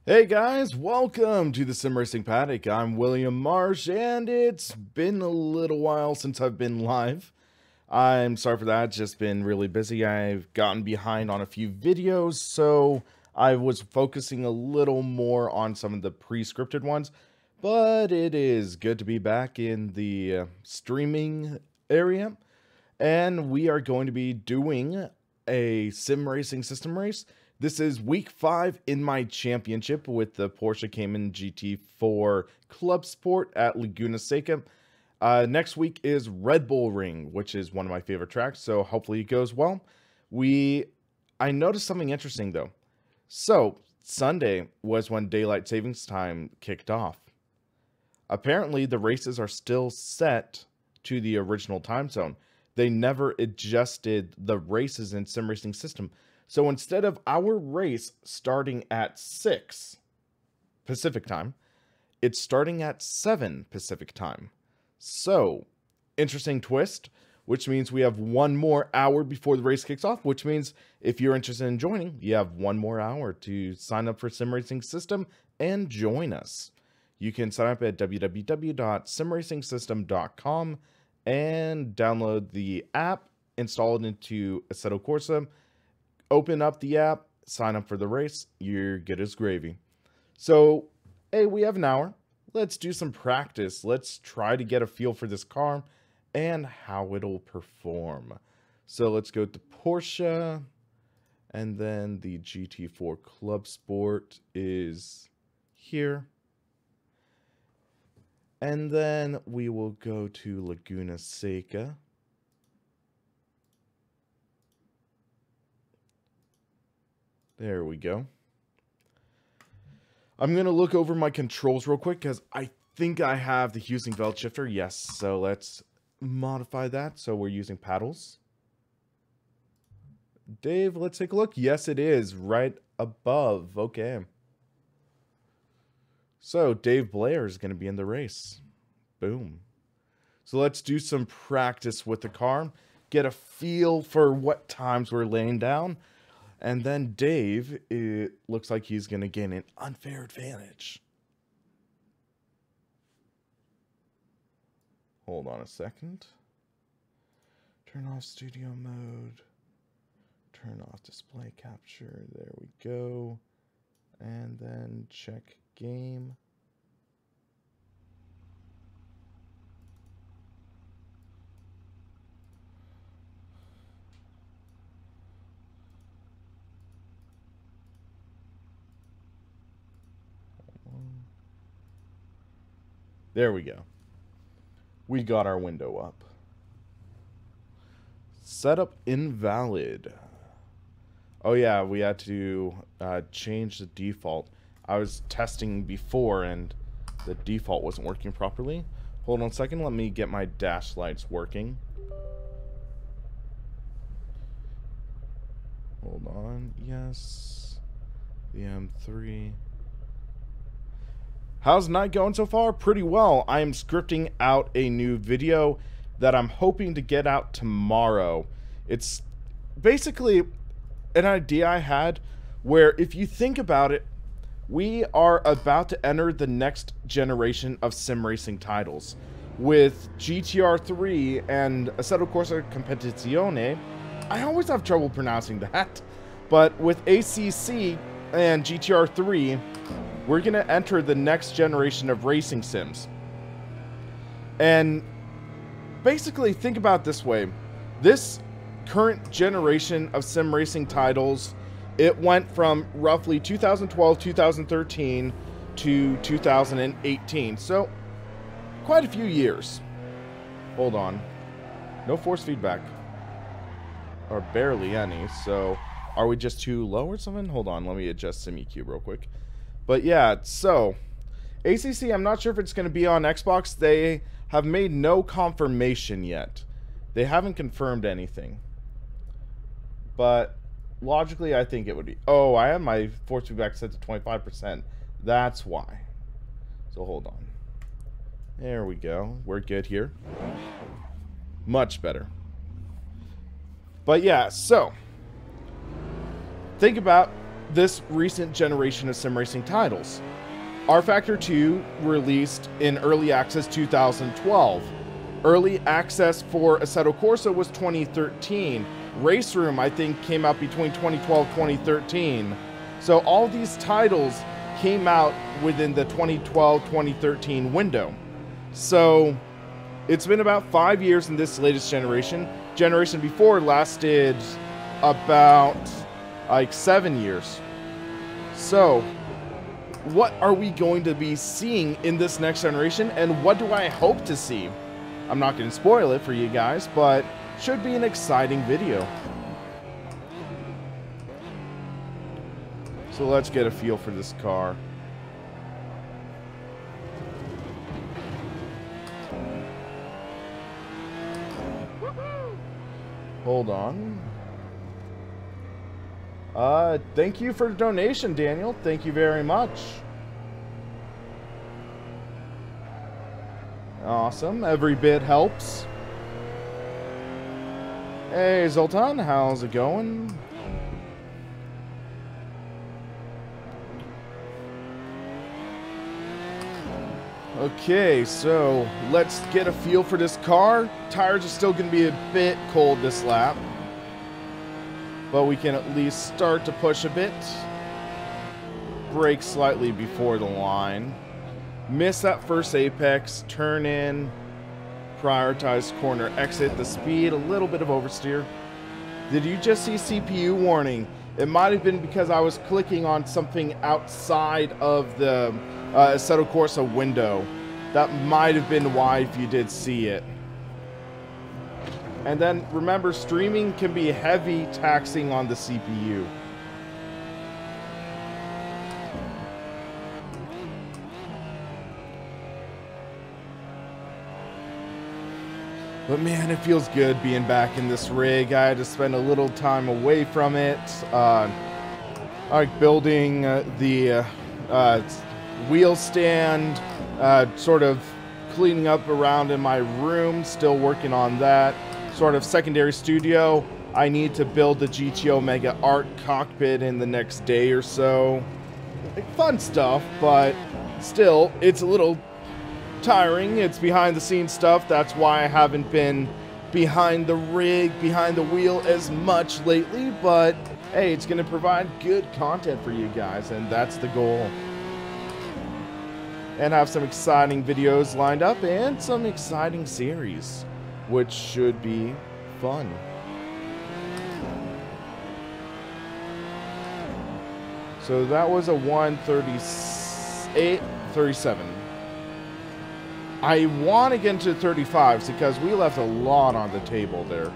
Hey guys, welcome to the SimRacingPaddock. I'm William Marsh, and it's been a little while since I've been live. I'm sorry for that, it's just been really busy. I've gotten behind on a few videos, so I was focusing a little more on some of the pre-scripted ones. But it is good to be back in the streaming area, and we are going to be doing a sim racing system race. This is week 5 in my championship with the Porsche Cayman GT4 Club Sport at Laguna Seca. Next week is Red Bull Ring, which is one of my favorite tracks, so hopefully it goes well. I noticed something interesting though. So, Sunday was when daylight savings time kicked off. Apparently, the races are still set to the original time zone. They never adjusted the races in Sim Racing system. So instead of our race starting at 6 Pacific time, it's starting at 7 Pacific time. So, interesting twist, which means we have one more hour before the race kicks off, which means if you're interested in joining, you have one more hour to sign up for Sim Racing System and join us. You can sign up at www.simracingsystem.com and download the app, install it into Assetto Corsa, open up the app, sign up for the race, you're good as gravy. So, hey, we have an hour. Let's do some practice. Let's try to get a feel for this car and how it'll perform. So let's go to Porsche, and then the GT4 Club Sport is here. And then we will go to Laguna Seca. There we go. I'm going to look over my controls real quick because I think I have the Heusinkveld shifter. Yes, so let's modify that. So we're using paddles. Dave, let's take a look. Yes, it is right above. Okay. So Dave Blair is going to be in the race. Boom. So let's do some practice with the car. Get a feel for what times we're laying down. And then Dave, it looks like he's going to gain an unfair advantage. Hold on a second. Turn off studio mode. Turn off display capture. There we go. And then check game. There we go. We got our window up. Setup invalid. Oh yeah, we had to change the default. I was testing before and the default wasn't working properly. Hold on a second, let me get my dash lights working. Hold on, yes. The M3. How's night going so far? Pretty well. I am scripting out a new video that I'm hoping to get out tomorrow. It's basically an idea I had where, if you think about it, we are about to enter the next generation of sim racing titles. With GTR3 and Assetto Corsa Competizione, I always have trouble pronouncing that, but with ACC and GTR3, we're going to enter the next generation of racing sims. And basically, think about it this way. This current generation of sim racing titles, it went from roughly 2012, 2013 to 2018. So, quite a few years. Hold on. No force feedback. Or barely any. So, are we just too low or something? Hold on. Let me adjust SimEQ real quick. But yeah, so ACC, I'm not sure if it's going to be on Xbox. They have made no confirmation yet. They haven't confirmed anything. But logically, I think it would be. Oh, I have my force feedback set to 25%. That's why. So hold on. There we go. We're good here. Much better. But yeah, so think about this recent generation of sim racing titles. R-Factor 2 released in Early Access 2012. Early Access for Assetto Corsa was 2013. Race Room, I think, came out between 2012 and 2013. So all these titles came out within the 2012-2013 window. So it's been about 5 years in this latest generation. Generation before lasted about like 7 years. So what are we going to be seeing in this next generation, and what do I hope to see? I'm not going to spoil it for you guys, but should be an exciting video. So let's get a feel for this car. Hold on. Thank you for the donation, Daniel. Thank you very much. Awesome. Every bit helps. Hey, Zoltan, how's it going? Okay, so let's get a feel for this car. Tires are still going to be a bit cold this lap, but we can at least start to push a bit. Brake slightly before the line. Miss that first apex, turn in, prioritize corner exit, the speed, a little bit of oversteer. Did you just see CPU warning? It might have been because I was clicking on something outside of the Assetto Corsa window. That might have been why, if you did see it. And then remember, streaming can be heavy taxing on the CPU. But man, it feels good being back in this rig. I had to spend a little time away from it. Like building the wheel stand, sort of cleaning up around in my room, still working on that. Sort of secondary studio. I need to build the GTO Mega Art cockpit in the next day or so. Like, fun stuff, but still, it's a little tiring. It's behind the scenes stuff. That's why I haven't been behind the rig, behind the wheel as much lately, but hey, it's going to provide good content for you guys, and that's the goal. And have some exciting videos lined up and some exciting series, which should be fun. So that was a 1:38:37. I want to get into 35s because we left a lot on the table there.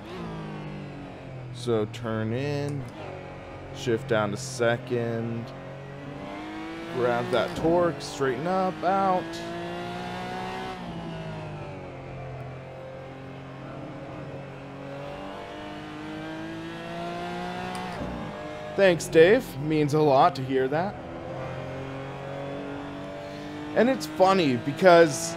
So turn in, shift down to second, grab that torque, straighten up, out. Thanks, Dave. Means a lot to hear that. And it's funny because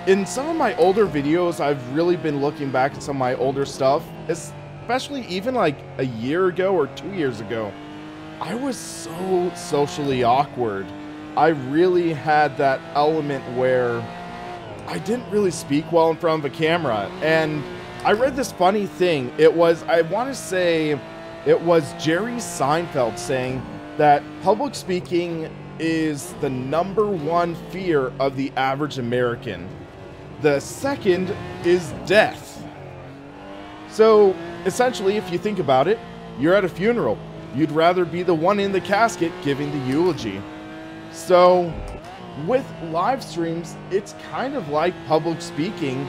in some of my older videos, I've really been looking back at some of my older stuff, especially even like a year ago or 2 years ago. I was so socially awkward. I really had that element where I didn't really speak well in front of a camera. And I read this funny thing. It was, I want to say, it was Jerry Seinfeld saying that public speaking is the #1 fear of the average American. The second is death. So essentially, if you think about it, you're at a funeral. You'd rather be the one in the casket giving the eulogy. So with live streams, it's kind of like public speaking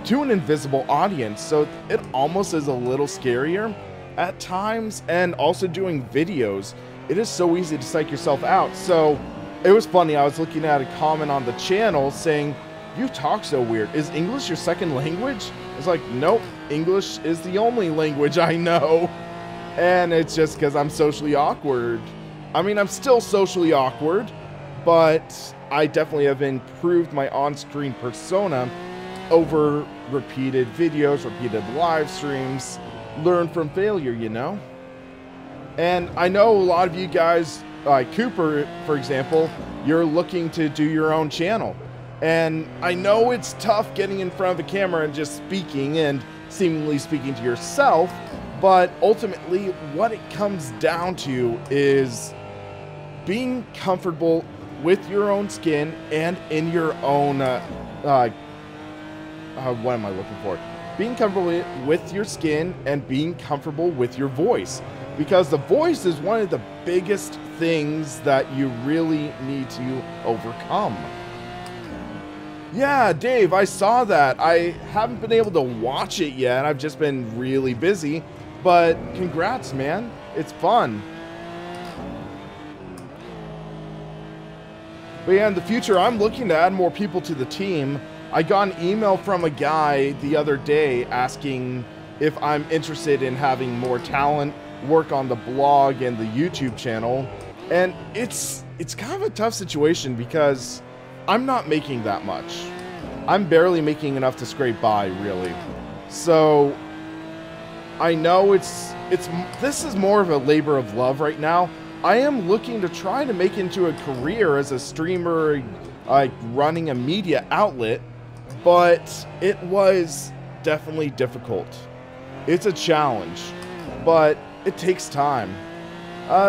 to an invisible audience. So it almost is a little scarier at times. And also doing videos, it is so easy to psych yourself out. So it was funny. I was looking at a comment on the channel saying, "You talk so weird. Is English your second language?" It's like, nope, English is the only language I know. And it's just because I'm socially awkward. I mean, I'm still socially awkward, but I definitely have improved my on-screen persona over repeated videos, repeated live streams. Learn from failure, you know? And I know a lot of you guys, Cooper, for example, you're looking to do your own channel. And I know it's tough getting in front of a camera and just speaking and seemingly speaking to yourself, but ultimately what it comes down to is being comfortable with your own skin and in your own, what am I looking for? Being comfortable with your skin and being comfortable with your voice. Because the voice is one of the biggest things that you really need to overcome. Yeah, Dave, I saw that. I haven't been able to watch it yet. I've just been really busy. But congrats, man. It's fun. But yeah, in the future, I'm looking to add more people to the team. I got an email from a guy the other day asking if I'm interested in having more talent work on the blog and the YouTube channel. And it's kind of a tough situation because I'm not making that much. I'm barely making enough to scrape by, really. So I know this is more of a labor of love right now. I am looking to try to make into a career as a streamer, like running a media outlet, but it was definitely difficult. It's a challenge, but it takes time.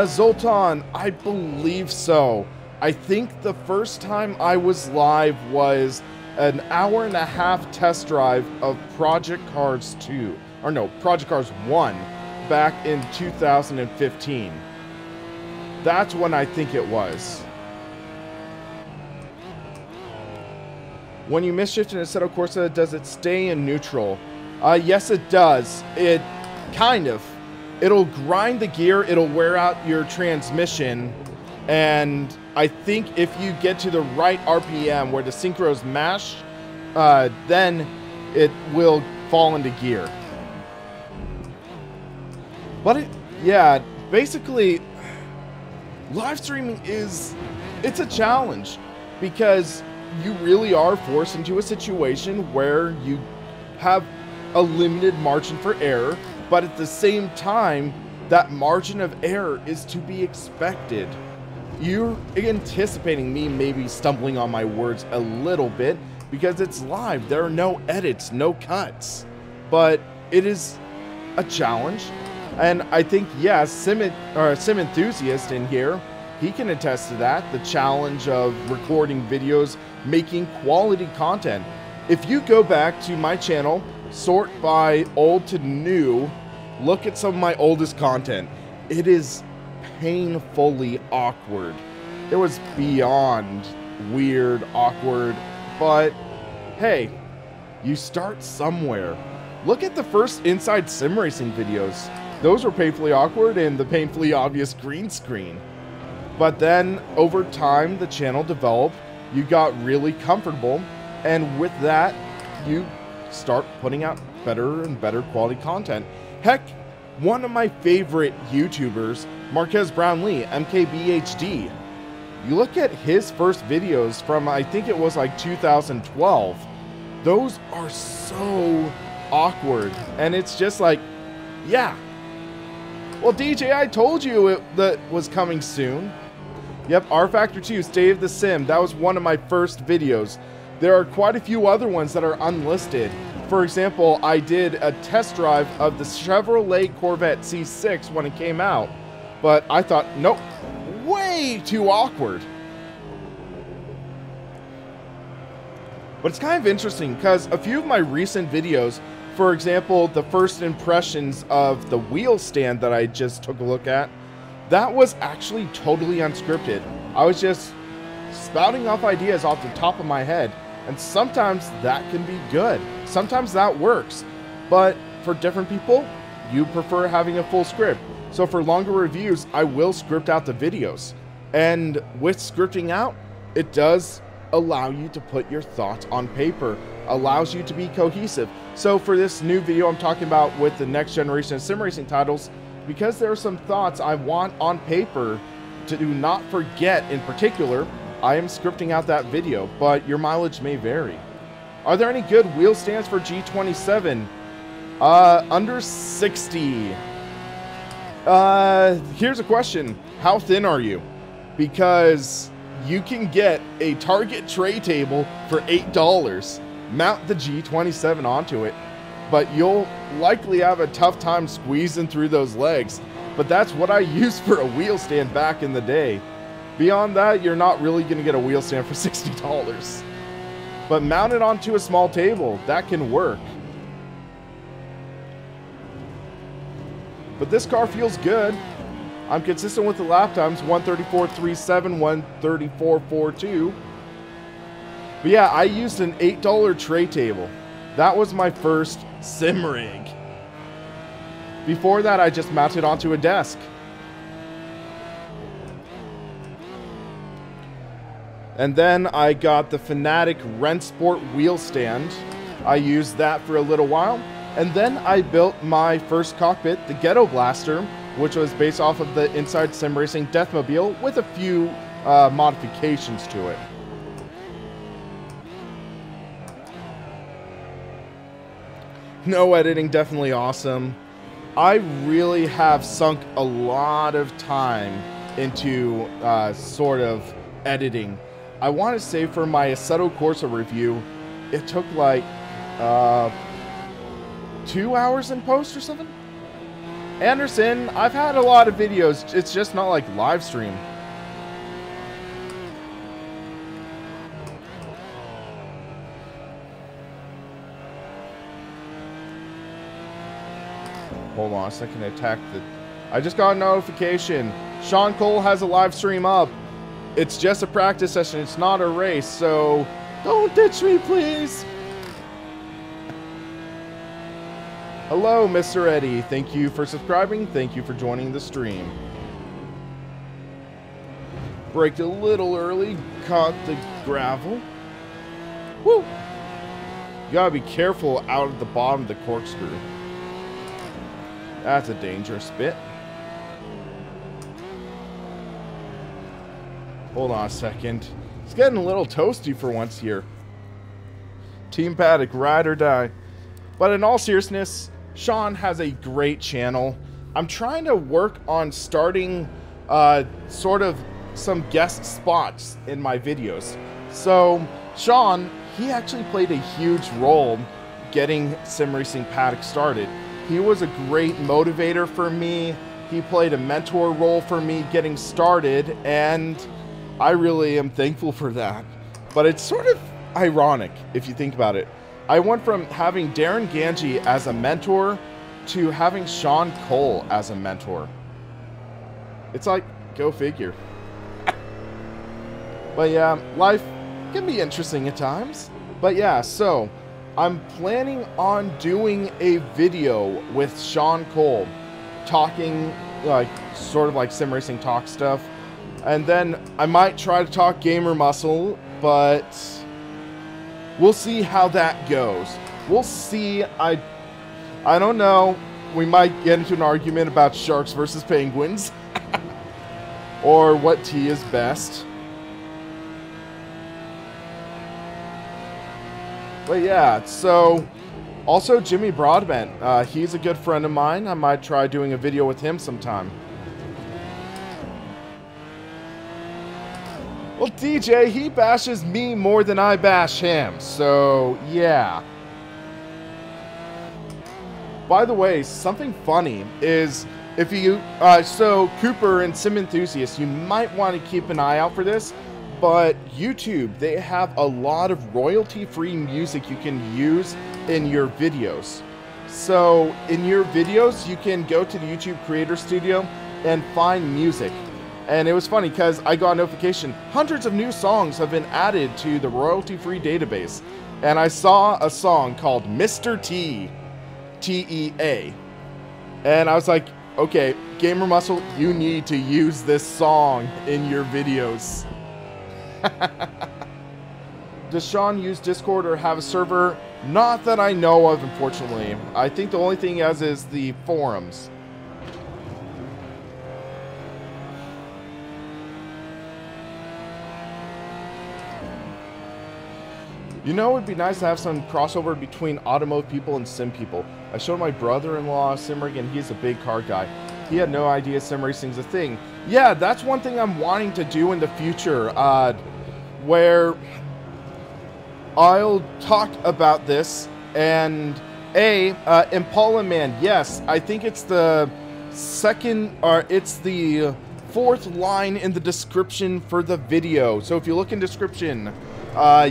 Zoltan, I believe so. I think the first time I was live was an hour-and-a-half test drive of Project Cars 2. Or no, Project Cars 1 back in 2015. That's when I think it was. When you misshift in Assetto Corsa, does it stay in neutral? Yes, it does. It kind of. It'll grind the gear, it'll wear out your transmission, and I think if you get to the right RPM where the synchros mash, then it will fall into gear. But yeah, basically, live streaming it's a challenge because you really are forced into a situation where you have a limited margin for error, but at the same time, that margin of error is to be expected. You're anticipating me maybe stumbling on my words a little bit because it's live. There are no edits, no cuts, but it is a challenge. And I think, yeah, Sim Enthusiast in here, he can attest to that. The challenge of recording videos, making quality content. If you go back to my channel, sort by old to new, look at some of my oldest content. It is painfully awkward. It was beyond weird, awkward, but hey, you start somewhere. Look at the first Inside Sim Racing videos. Those were painfully awkward and the painfully obvious green screen. But then, over time, the channel developed, you got really comfortable, and with that, you start putting out better and better quality content. Heck, one of my favorite YouTubers, Marquez Brownlee, MKBHD, you look at his first videos from, I think it was like 2012, those are so awkward, and it's just like, yeah. Well, DJ, I told you that was coming soon. Yep, R Factor 2, State of the Sim, that was one of my first videos. There are quite a few other ones that are unlisted. For example, I did a test drive of the Chevrolet Corvette C6 when it came out, but I thought, nope, way too awkward. But it's kind of interesting because a few of my recent videos, for example, the first impressions of the wheel stand that I just took a look at, that was actually totally unscripted. I was just spouting off ideas off the top of my head, and sometimes that can be good. Sometimes that works, but for different people, you prefer having a full script. So for longer reviews, I will script out the videos. And with scripting out, it does allow you to put your thoughts on paper, allows you to be cohesive. So for this new video I'm talking about with the next generation of sim racing titles, because there are some thoughts I want on paper to do not forget in particular, I am scripting out that video, but your mileage may vary. Are there any good wheel stands for G27? Under 60. Here's a question. How thin are you? Because you can get a Target tray table for $8. Mount the G27 onto it, but you'll likely have a tough time squeezing through those legs. But that's what I used for a wheel stand back in the day. Beyond that, you're not really going to get a wheel stand for $60. But mount it onto a small table. That can work. But this car feels good. I'm consistent with the lap times, 134.37, 134.42. But yeah, I used an $8 tray table. That was my first sim rig. Before that, I just mounted onto a desk. And then I got the Fanatic Rennsport wheel stand. I used that for a little while. And then I built my first cockpit, the Ghetto Blaster, which was based off of the Inside Sim Racing Deathmobile with a few modifications to it. No editing, definitely awesome. I really have sunk a lot of time into sort of editing. I want to say for my Assetto Corsa review, it took like 2 hours in post or something. Anderson, I've had a lot of videos, it's just not like live stream. Hold on a second, attack the... I just got a notification. Sean Cole has a live stream up. It's just a practice session, it's not a race, so don't ditch me, please. Hello, Mr. Eddie. Thank you for subscribing. Thank you for joining the stream. Braked a little early, caught the gravel. Woo! You gotta be careful out at the bottom of the corkscrew. That's a dangerous bit. Hold on a second. It's getting a little toasty for once here. Team Paddock, ride or die. But in all seriousness, Sean has a great channel. I'm trying to work on starting sort of some guest spots in my videos. So Sean, he actually played a huge role getting SimRacingPaddock started. He was a great motivator for me. He played a mentor role for me getting started, and I really am thankful for that. But it's sort of ironic if you think about it. I went from having Darren Ganji as a mentor to having Sean Cole as a mentor. It's like, go figure. But yeah, life can be interesting at times. But yeah, so I'm planning on doing a video with Sean Cole talking like sort of like sim racing talk stuff. And then I might try to talk gamer muscle, but we'll see how that goes. We'll see. I don't know. We might get into an argument about sharks versus penguins. Or what tea is best. But yeah, so also Jimmy Broadbent. He's a good friend of mine. I might try doing a video with him sometime. Well, DJ, he bashes me more than I bash him, so yeah. By the way, something funny is if you, so Cooper and Sim Enthusiast, you might want to keep an eye out for this, but YouTube, they have a lot of royalty-free music you can use in your videos. So in your videos, you can go to the YouTube Creator Studio and find music. And it was funny because I got a notification, hundreds of new songs have been added to the royalty-free database. And I saw a song called Mr. T, T-E-A. And I was like, okay, Gamer Muscle, you need to use this song in your videos. Does Sean use Discord or have a server? Not that I know of, unfortunately. I think the only thing he has is the forums. You know, it would be nice to have some crossover between automotive people and sim people. I showed my brother-in-law sim rig, and he's a big car guy. He had no idea sim racing's a thing. Yeah, that's one thing I'm wanting to do in the future, where I'll talk about this. And Impala Man, yes, I think it's the second, or it's the fourth line in the description for the video. So if you look in description,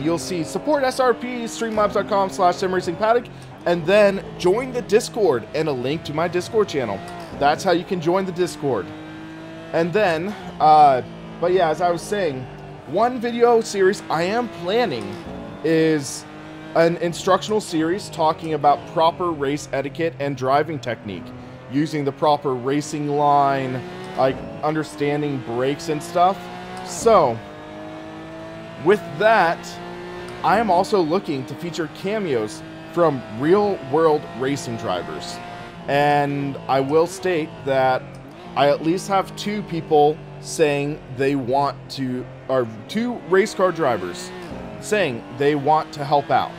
you'll see support SRP, streamlabs.com/SimRacingPaddock, and then join the Discord and a link to my Discord channel. That's how you can join the Discord. And then, but yeah, as I was saying, one video series I am planning is an instructional series talking about proper race etiquette and driving technique, using the proper racing line, like understanding brakes and stuff. So, with that, I am also looking to feature cameos from real-world racing drivers. And I will state that I at least have 2 people saying they want to, or 2 race car drivers saying they want to help out.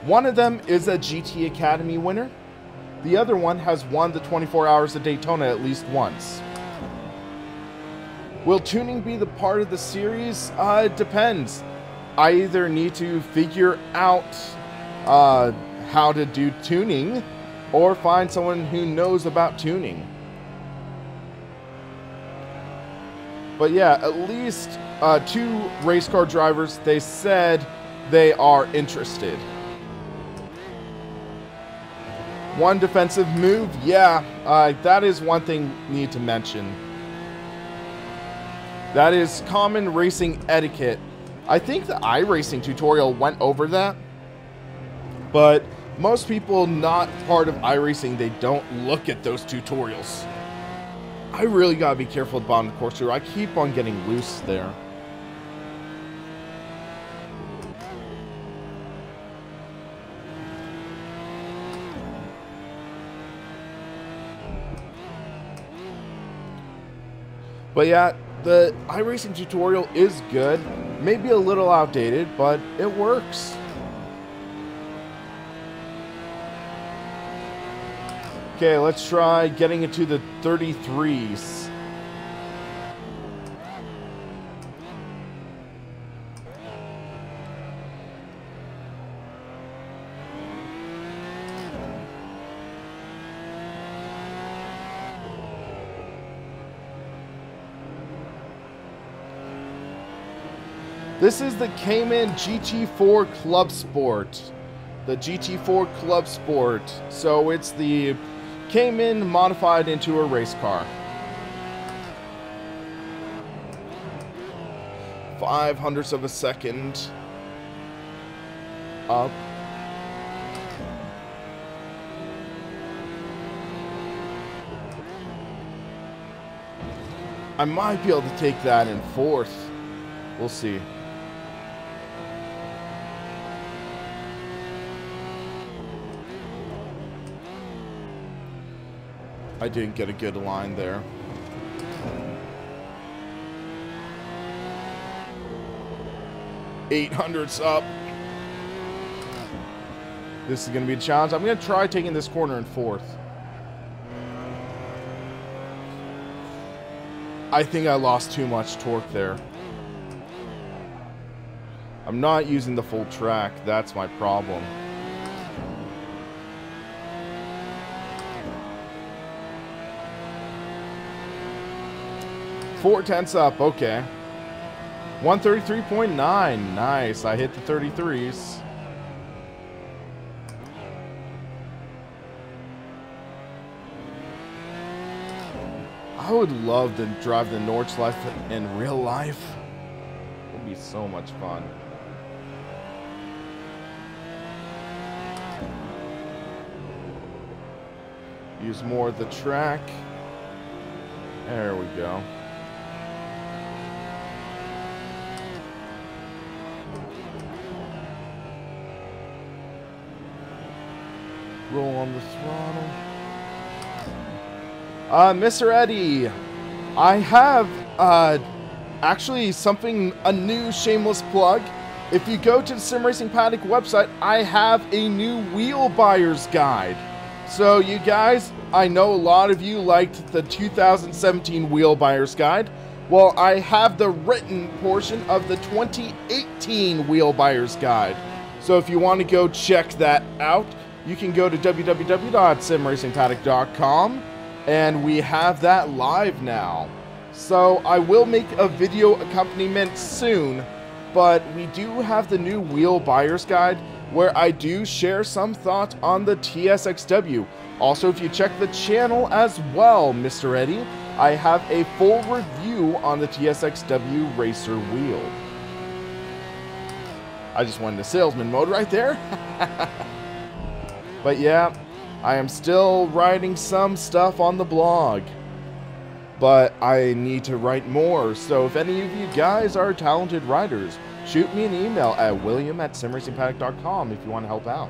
One of them is a GT Academy winner. The other one has won the 24 Hours of Daytona at least once. Will tuning be the part of the series? It depends. I either need to figure out how to do tuning, or find someone who knows about tuning. But yeah, at least 2 race car drivers, they said they are interested. One defensive move, yeah, that is one thing we need to mention. That is common racing etiquette. I think the iRacing tutorial went over that, but most people not part of iRacing, they don't look at those tutorials. I really gotta be careful at the bottom of the course here. I keep on getting loose there. But yeah, the iRacing tutorial is good. Maybe a little outdated, but it works. Okay, let's try getting into the 33s. This is the Cayman GT4 Club Sport. The GT4 Club Sport. So it's the Cayman modified into a race car. 0.05 of a second up. I might be able to take that in 4th. We'll see. I didn't get a good line there. .800's up. This is going to be a challenge. I'm going to try taking this corner in 4th. I think I lost too much torque there. I'm not using the full track. That's my problem. .4 up, okay. 133.9, nice. I hit the 33s. I would love to drive the Nordschleife in real life. It would be so much fun. Use more of the track. There we go. Roll on the throttle. Mr. Eddie, I have actually a new shameless plug. If you go to the SimRacingPaddock website, I have a new wheel buyer's guide. So you guys, I know a lot of you liked the 2017 Wheel Buyer's Guide. Well, I have the written portion of the 2018 Wheel Buyer's Guide. So if you want to go check that out, you can go to www.SimRacingPaddock.com, and we have that live now. So I will make a video accompaniment soon, but we do have the new Wheel Buyer's Guide where I do share some thoughts on the TSXW. Also, if you check the channel as well, Mr. Eddie, I have a full review on the TSXW Racer wheel. I just went into salesman mode right there. But yeah, I am still writing some stuff on the blog. But I need to write more, so if any of you guys are talented writers, shoot me an email at william@SimRacingPaddock.com if you want to help out.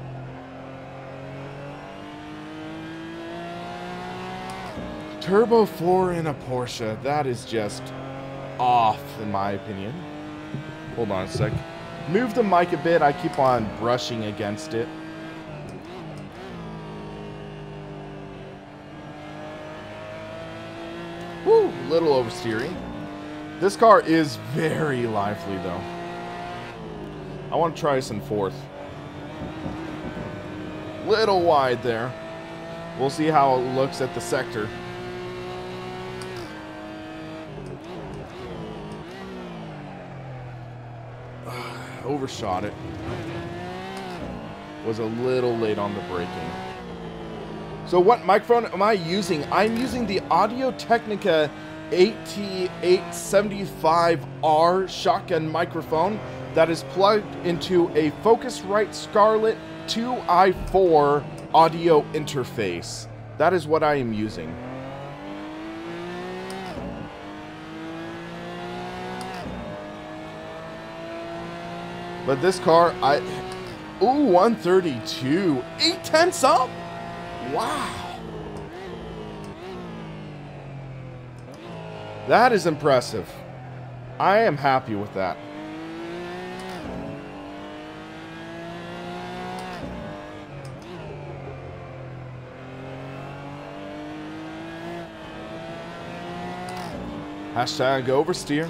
Turbo 4 in a Porsche, that is just off in my opinion. Hold on a sec. Move the mic a bit, I keep on brushing against it. Woo, little oversteering. This car is very lively though. I want to try this in fourth. Little wide there. We'll see how it looks at the sector. Overshot it. Was a little late on the braking. So what microphone am I using? I'm using the Audio-Technica AT875R shotgun microphone that is plugged into a Focusrite Scarlett 2i4 audio interface. That is what I am using. But this car, ooh, 132, 8/10 up? Wow. That is impressive. I am happy with that. Hashtag oversteer.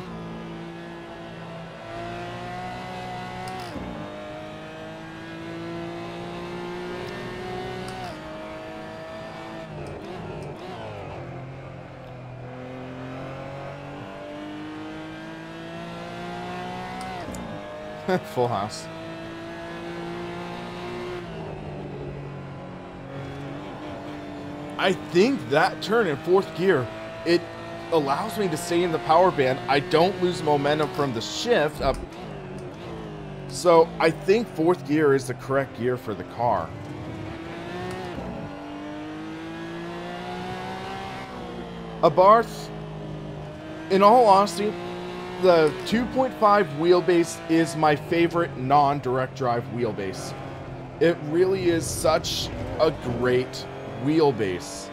Full house. I think that turn in fourth gear, it allows me to stay in the power band. I don't lose momentum from the shift up. So I think fourth gear is the correct gear for the car. Abarth, in all honesty, the 2.5 wheelbase is my favorite non-direct drive wheelbase. It really is such a great wheelbase.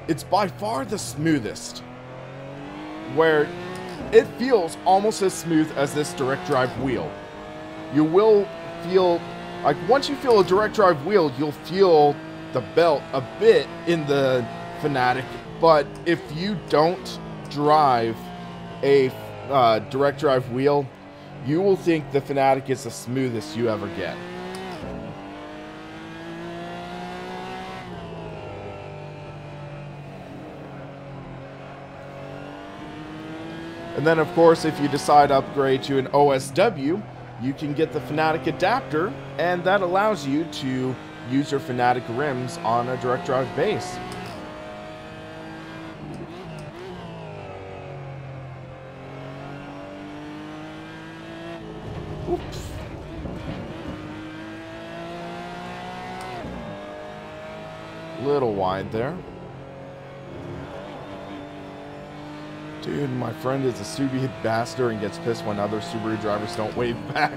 It's by far the smoothest, where it feels almost as smooth as this direct drive wheel. You will feel, like once you feel a direct drive wheel, you'll feel the belt a bit in the Fanatic, but if you don't drive a direct drive wheel, you will think the Fanatic is the smoothest you ever get. And then of course, if you decide to upgrade to an OSW, you can get the Fanatic adapter, and that allows you to use your Fanatic rims on a direct drive base. Oops. Little wide there. Dude, my friend is a Subi ambassador and gets pissed when other Subaru drivers don't wave back.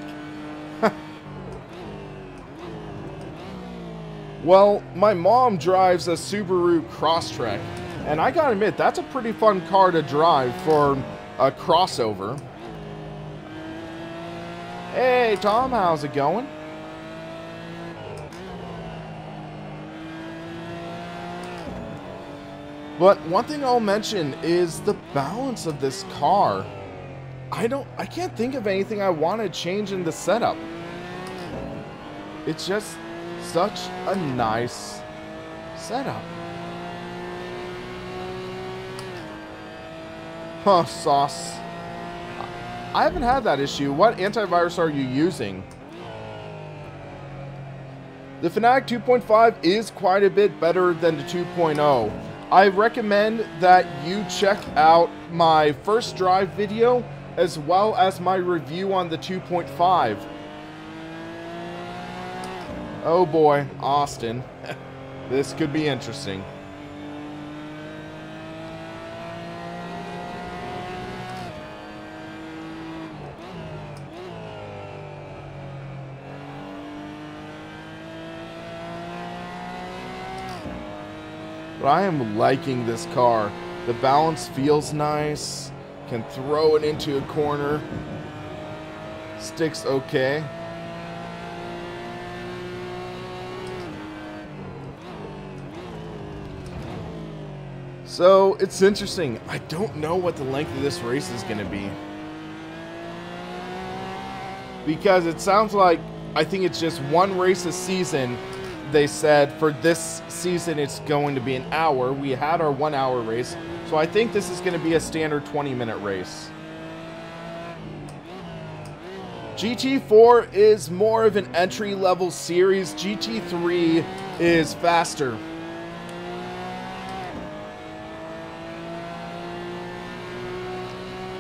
Well, my mom drives a Subaru Crosstrek, and I gotta admit, that's a pretty fun car to drive for a crossover. Hey, Tom, how's it going? But one thing I'll mention is the balance of this car. I can't think of anything I want to change in the setup. It's just such a nice setup. Huh, sauce. I haven't had that issue. What antivirus are you using? The Fanatic 2.5 is quite a bit better than the 2.0. I recommend that you check out my first drive video as well as my review on the 2.5. Oh boy, Austin. This could be interesting. But I am liking this car. The balance feels nice. Can throw it into a corner. Sticks okay. So it's interesting. I don't know what the length of this race is going to be. Because it sounds like, I think it's just one race a season. They said for this season it's going to be an hour. We had our 1 hour race. So I think this is going to be a standard 20-minute race. GT4 is more of an entry-level series. GT3 is faster.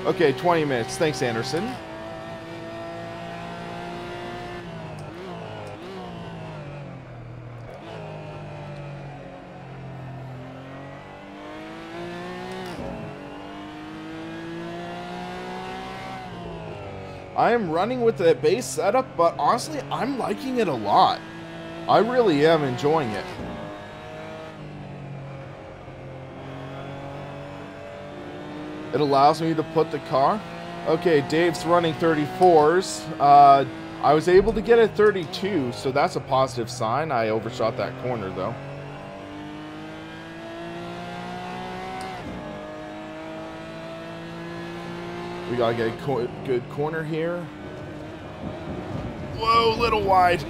Okay, 20 minutes. Thanks, Anderson. I am running with the base setup, but honestly, I'm liking it a lot. I really am enjoying it. It allows me to put the car. Okay, Dave's running 34s. I was able to get a 32, so that's a positive sign. I overshot that corner, though. We gotta get a good corner here. Whoa, a little wide.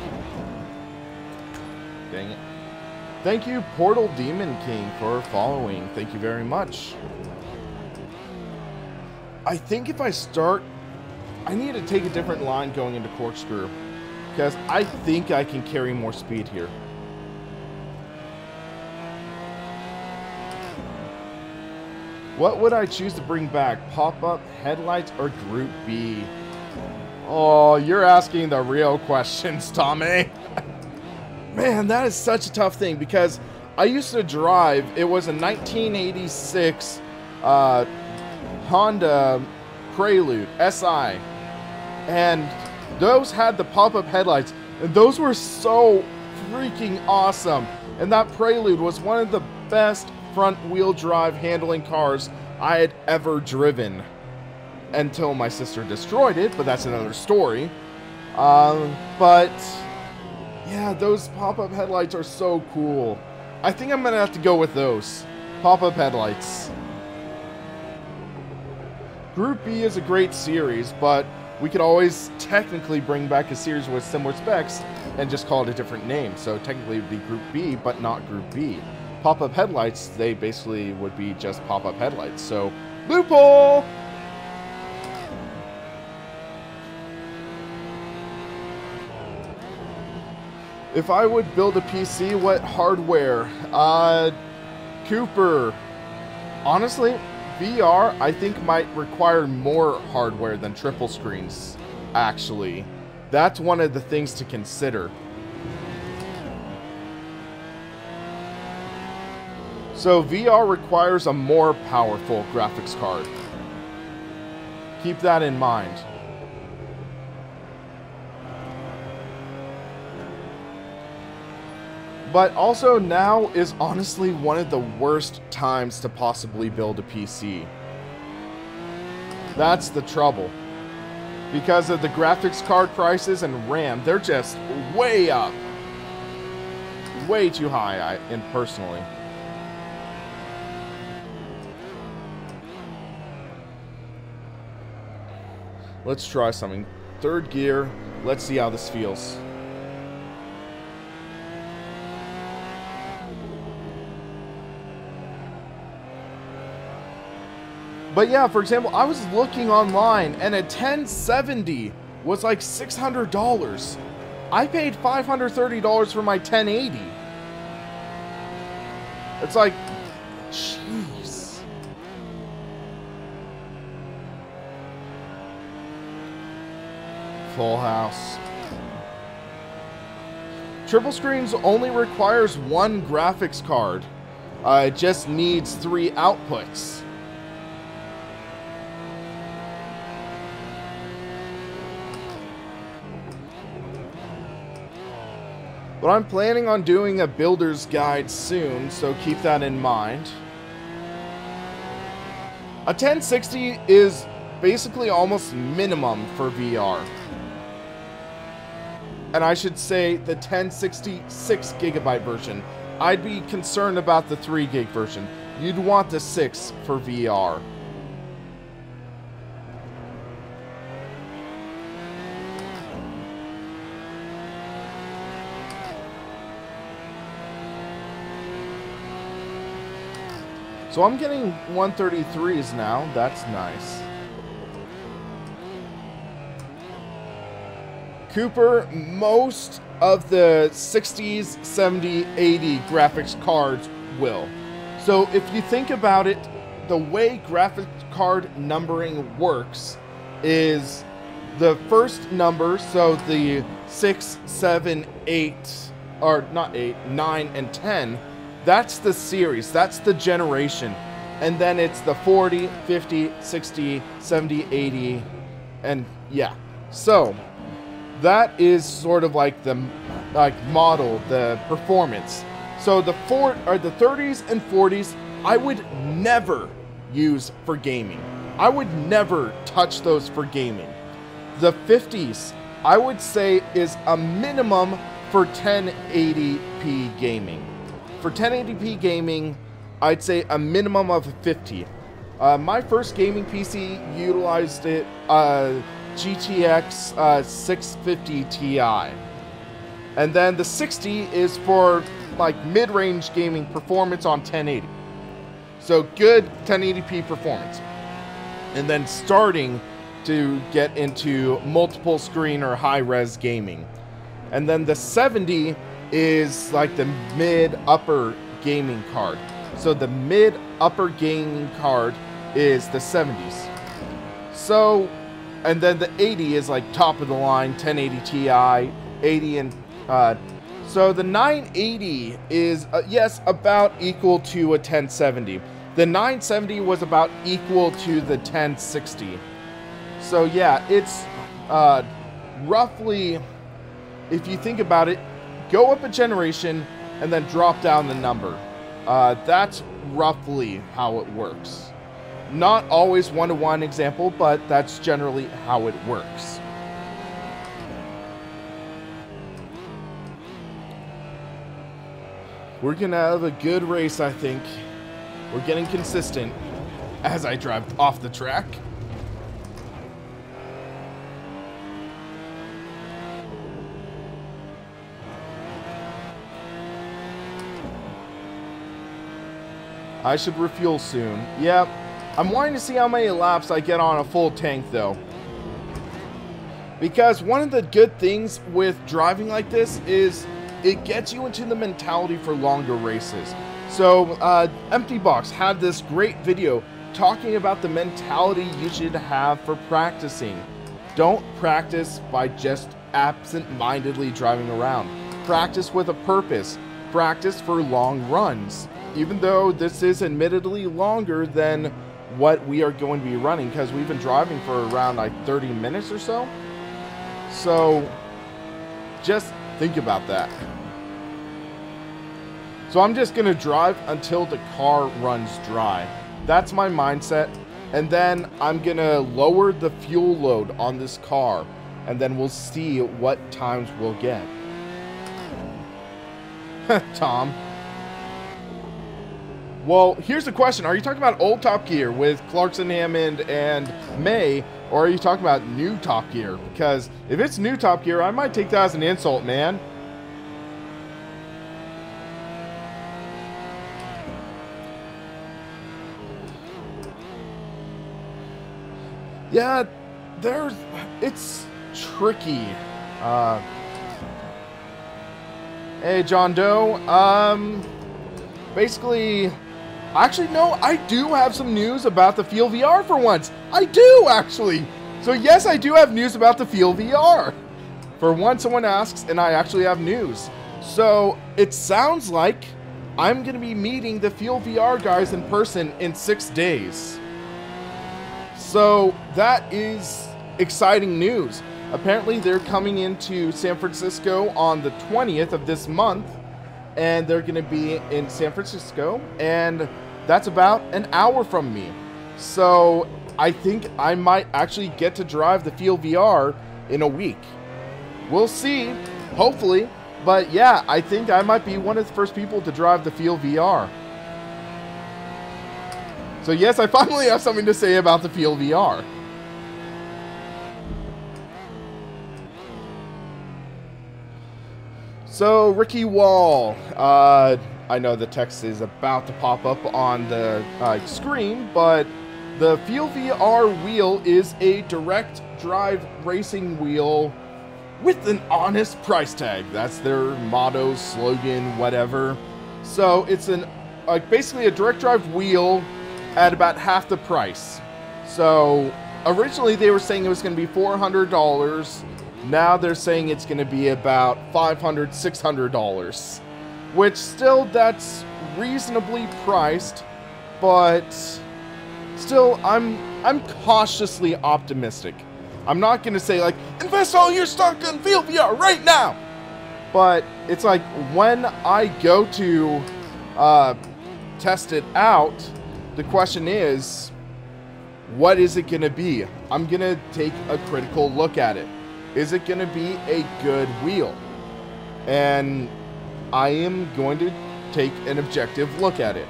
Dang it. Thank you, Portal Demon King, for following. Thank you very much. I think if I start, I need to take a different line going into Corkscrew, because I think I can carry more speed here. What would I choose to bring back? Pop-up headlights or Group B? Oh, you're asking the real questions, Tommy. Man, that is such a tough thing, because I used to drive, it was a 1986 Honda Prelude SI, and those had the pop-up headlights, and those were so freaking awesome. And that Prelude was one of the best front-wheel drive handling cars I had ever driven, until my sister destroyed it, but that's another story. But yeah, those pop-up headlights are so cool. I think I'm gonna have to go with those pop-up headlights. Group B is a great series, but we could always technically bring back a series with similar specs and just call it a different name. So technically it would be Group B, but not Group B. Pop-up headlights, they basically would be just pop-up headlights. So, loophole! If I would build a PC, what hardware? Cooper. Honestly, VR, I think, might require more hardware than triple screens, actually. That's one of the things to consider. So VR requires a more powerful graphics card. Keep that in mind. But also now is honestly one of the worst times to possibly build a PC. That's the trouble. Because of the graphics card prices and RAM, they're just way up. Way too high, personally. Let's try something. Third gear. Let's see how this feels. But yeah, for example, I was looking online and a 1070 was like $600. I paid $530 for my 1080. It's like, jeez. Full house. Triple screens only requires one graphics card. It just needs 3 outputs. But I'm planning on doing a builder's guide soon, so keep that in mind. A 1060 is basically almost minimum for VR. And I should say the 1066 gigabyte version. I'd be concerned about the 3 gig version. You'd want the 6 for VR. So I'm getting 133s now. That's nice. Cooper, most of the 60s, 70s, 80 graphics cards will. So if you think about it, the way graphics card numbering works is the first number, so the 6, 7, 8, or not 8, 9, and 10, that's the series, that's the generation. And then it's the 40, 50, 60, 70, 80, and yeah. So that is sort of like the model, the performance. So the 30s and 40s, I would never use for gaming. I would never touch those for gaming. The 50s, I would say, is a minimum for 1080p gaming. For 1080p gaming, I'd say a minimum of 50. My first gaming PC utilized it, GTX 650 Ti. And then the 60 is for like mid-range gaming performance on 1080. So good 1080p performance. And then starting to get into multiple screen or high-res gaming. And then the 70 is like the mid-upper gaming card. So the mid-upper gaming card is the 70s. So, and then the 80 is like top of the line, 1080 Ti, 80 and, so the 980 is, yes, about equal to a 1070. The 970 was about equal to the 1060. So yeah, it's roughly, if you think about it, go up a generation and then drop down the number. That's roughly how it works. Not always one-to-one example, but that's generally how it works. We're gonna have a good race, I think. We're getting consistent as I drive off the track. I should refuel soon. Yep. I'm wanting to see how many laps I get on a full tank, though. Because one of the good things with driving like this is it gets you into the mentality for longer races. So, Empty Box had this great video talking about the mentality you should have for practicing. Don't practice by just absent-mindedly driving around. Practice with a purpose. Practice for long runs. Even though this is admittedly longer than what we are going to be running, because we've been driving for around like 30 minutes or so. So just think about that. So I'm just going to drive until the car runs dry. That's my mindset. And then I'm going to lower the fuel load on this car. And then we'll see what times we'll get. Tom. Well, here's the question. Are you talking about old Top Gear with Clarkson, Hammond, and May? Or are you talking about new Top Gear? Because if it's new Top Gear, I might take that as an insult, man. Yeah, it's tricky. Hey, John Doe. Basically, actually, no, I do have some news about the Feel VR for once. I do, actually. So, yes, I do have news about the Feel VR. For once, someone asks, and I actually have news. So, it sounds like I'm going to be meeting the Feel VR guys in person in 6 days. So, that is exciting news. Apparently, they're coming into San Francisco on the 20th of this month, and they're going to be in San Francisco, and that's about an hour from me. So, I think I might actually get to drive the Feel VR in a week. We'll see, hopefully, but yeah, I think I might be one of the first people to drive the Feel VR. So yes, I finally have something to say about the Feel VR. So, Ricky Wall, I know the text is about to pop up on the screen, but the Feel VR wheel is a direct drive racing wheel with an honest price tag. That's their motto, slogan, whatever. So, it's basically a direct drive wheel at about half the price. So, originally they were saying it was going to be $400. Now they're saying it's going to be about $500, $600, which still, that's reasonably priced, but still, I'm cautiously optimistic. I'm not going to say, like, invest all your stock in Feel VR right now, but it's like, when I go to test it out, the question is, what is it going to be? I'm going to take a critical look at it. Is it going to be a good wheel? And I am going to take an objective look at it.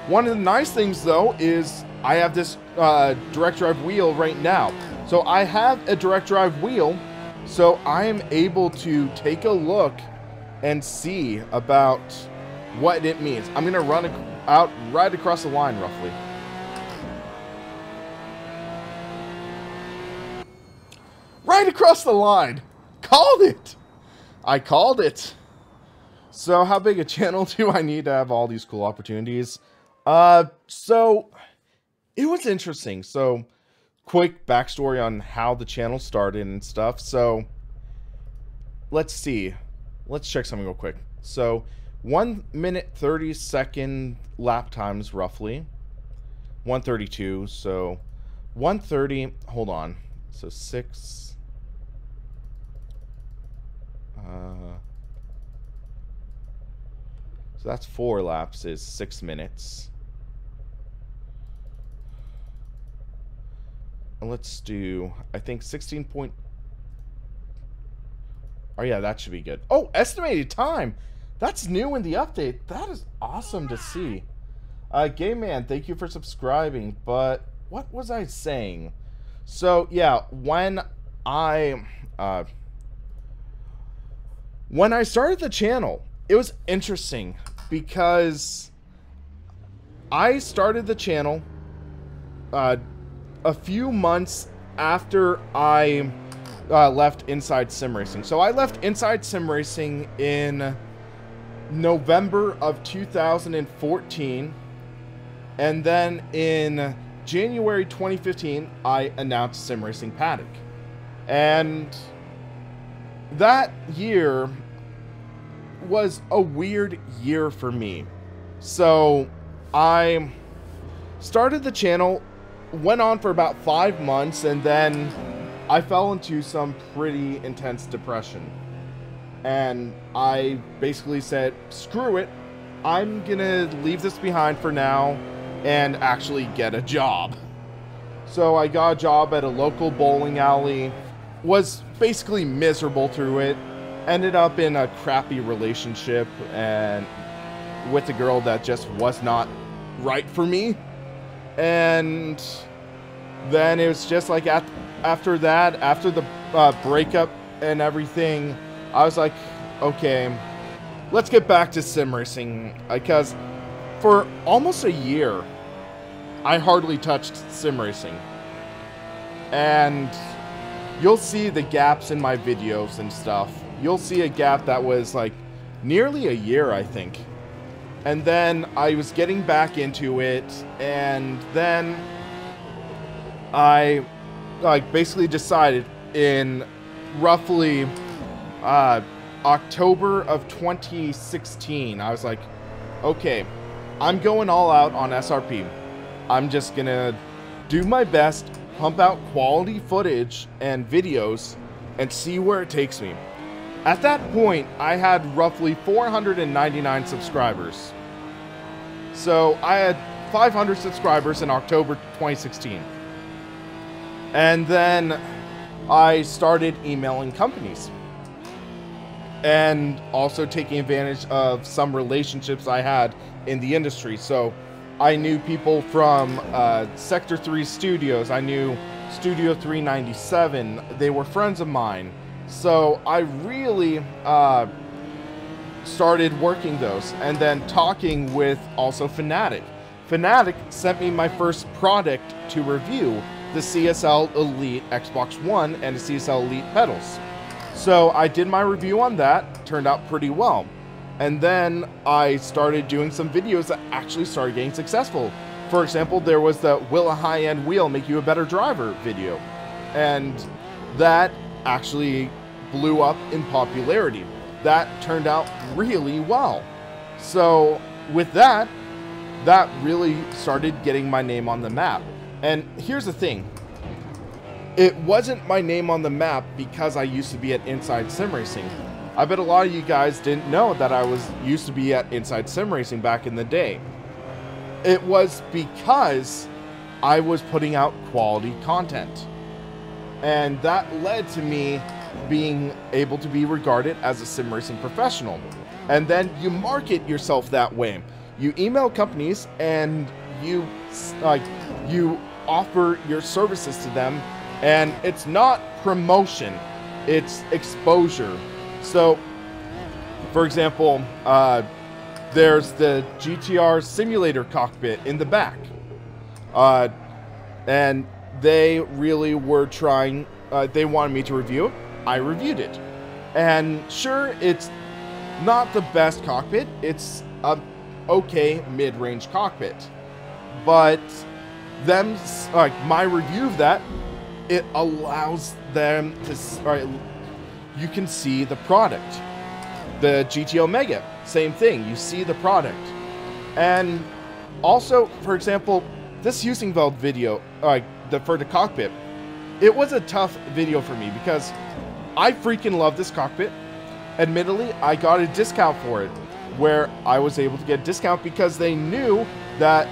One of the nice things, though, is I have this direct drive wheel right now. So I have a direct drive wheel, so I am able to take a look and see about what it means. I'm going to run out right across the line, roughly. Right across the line. Called it. I called it. So how big a channel do I need to have all these cool opportunities? So it was interesting. So quick backstory on how the channel started and stuff. So let's see. Let's check something real quick. So 1 minute 30-second lap times roughly. 132. So 130. Hold on. So 6. So that's 4 laps is 6 minutes. And let's do, I think 16 point. Oh yeah, that should be good. Oh, estimated time. That's new in the update. That is awesome to see. Gay Man, thank you for subscribing. But what was I saying? So yeah, when I started the channel, it was interesting because I started the channel a few months after I left Inside Sim Racing. So I left Inside Sim Racing in November of 2014, and then in January 2015, I announced SimRacingPaddock. And that year was a weird year for me. So I started the channel, went on for about 5 months, and then I fell into some pretty intense depression. And I basically said, screw it, I'm gonna leave this behind for now and actually get a job. So I got a job at a local bowling alley, was basically miserable through it, ended up in a crappy relationship and with a girl that just was not right for me. And then it was just like after that, after the breakup and everything, I was like, okay, let's get back to sim racing, because for almost a year, I hardly touched sim racing. And you'll see the gaps in my videos and stuff. You'll see a gap that was like nearly a year, I think. And then I was getting back into it, and then I basically decided in roughly October of 2016, I was like, okay, I'm going all out on SRP. I'm just gonna do my best, pump out quality footage and videos, and see where it takes me. At that point, I had roughly 499 subscribers. So I had 500 subscribers in October 2016. And then I started emailing companies. And also taking advantage of some relationships I had in the industry. So I knew people from Sector 3 Studios. I knew Studio 397. They were friends of mine. So I really started working those, and then talking with also Fanatic. Fanatic sent me my first product to review, the CSL Elite Xbox One and the CSL Elite pedals. So I did my review on that, turned out pretty well. And then I started doing some videos that actually started getting successful. For example, there was the Will a High-End Wheel Make You a Better Driver video. And that actually blew up in popularity. That turned out really well. So with that, that really started getting my name on the map. And here's the thing. It wasn't my name on the map because I used to be at Inside Sim Racing. I bet a lot of you guys didn't know that I used to be at Inside Sim Racing back in the day. It was because I was putting out quality content. And that led to me being able to be regarded as a sim racing professional. And then you market yourself that way. You email companies and you offer your services to them, and it's not promotion, it's exposure. So, for example, there's the GTR simulator cockpit in the back. And they really were trying, they wanted me to review it. I reviewed it. And sure, it's not the best cockpit. It's a okay mid-range cockpit. But them, my review of that, it allows them to, you can see the product. The GT Omega, same thing. You see the product. And also, for example, this Heusinkveld video, for the cockpit, it was a tough video for me because I freaking love this cockpit. Admittedly, I got a discount for it, where I was able to get a discount because they knew that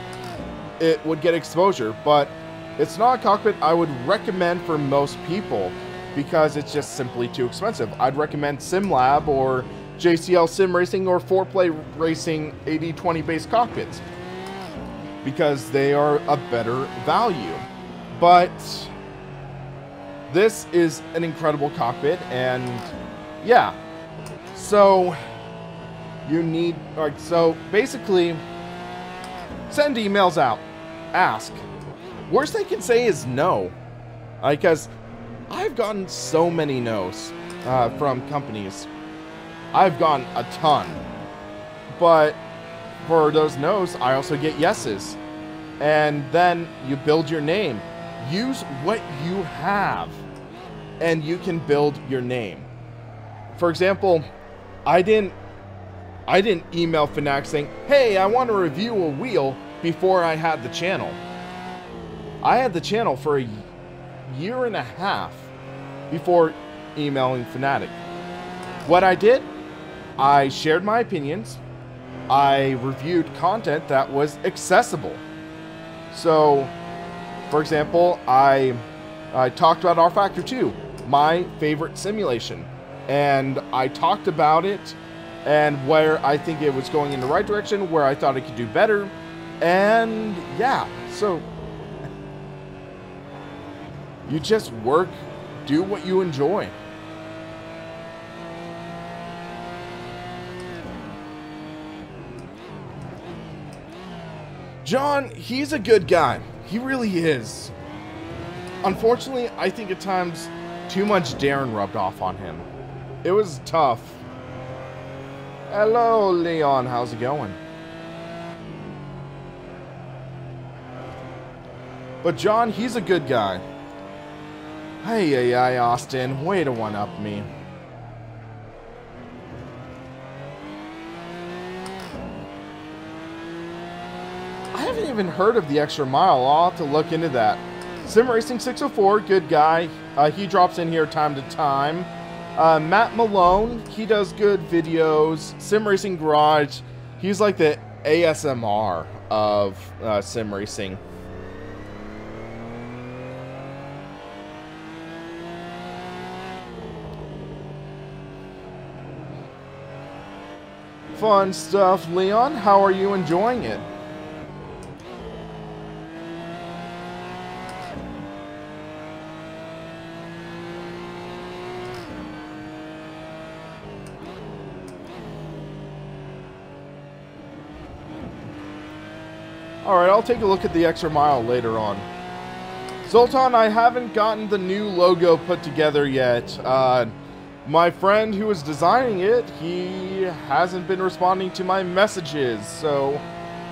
it would get exposure, but it's not a cockpit I would recommend for most people because it's just simply too expensive. I'd recommend SimLab or JCL Sim Racing or 4Play Racing 8020 based cockpits because they are a better value. But this is an incredible cockpit, and yeah, so you need, so basically send emails out, ask. Worst they can say is no, because I've gotten so many no's from companies. I've gotten a ton, but for those no's, I also get yeses. And then you build your name. Use what you have, and you can build your name. For example, I didn't email Fanatic saying, hey, I want to review a wheel before I had the channel. I had the channel for a year and a half before emailing Fanatic. What I did, I shared my opinions. I reviewed content that was accessible. So, for example, I talked about R-Factor 2, my favorite simulation. And I talked about it and where I think it was going in the right direction, where I thought it could do better. And yeah, so You just work, do what you enjoy. John, he's a good guy. He really is. Unfortunately, I think at times too much Darren rubbed off on him. It was tough. Hello, Leon. How's it going? But John, he's a good guy. Hey, Austin. Way to one-up me. I haven't even heard of the extra mile. I'll have to look into that. SimRacing 604, good guy. He drops in here time to time. Matt Malone, he does good videos. SimRacing Garage, he's like the ASMR of sim racing. Fun stuff, Leon. How are you enjoying it? Alright, I'll take a look at the extra mile later on. Zoltan, I haven't gotten the new logo put together yet. My friend who was designing it, he hasn't been responding to my messages, so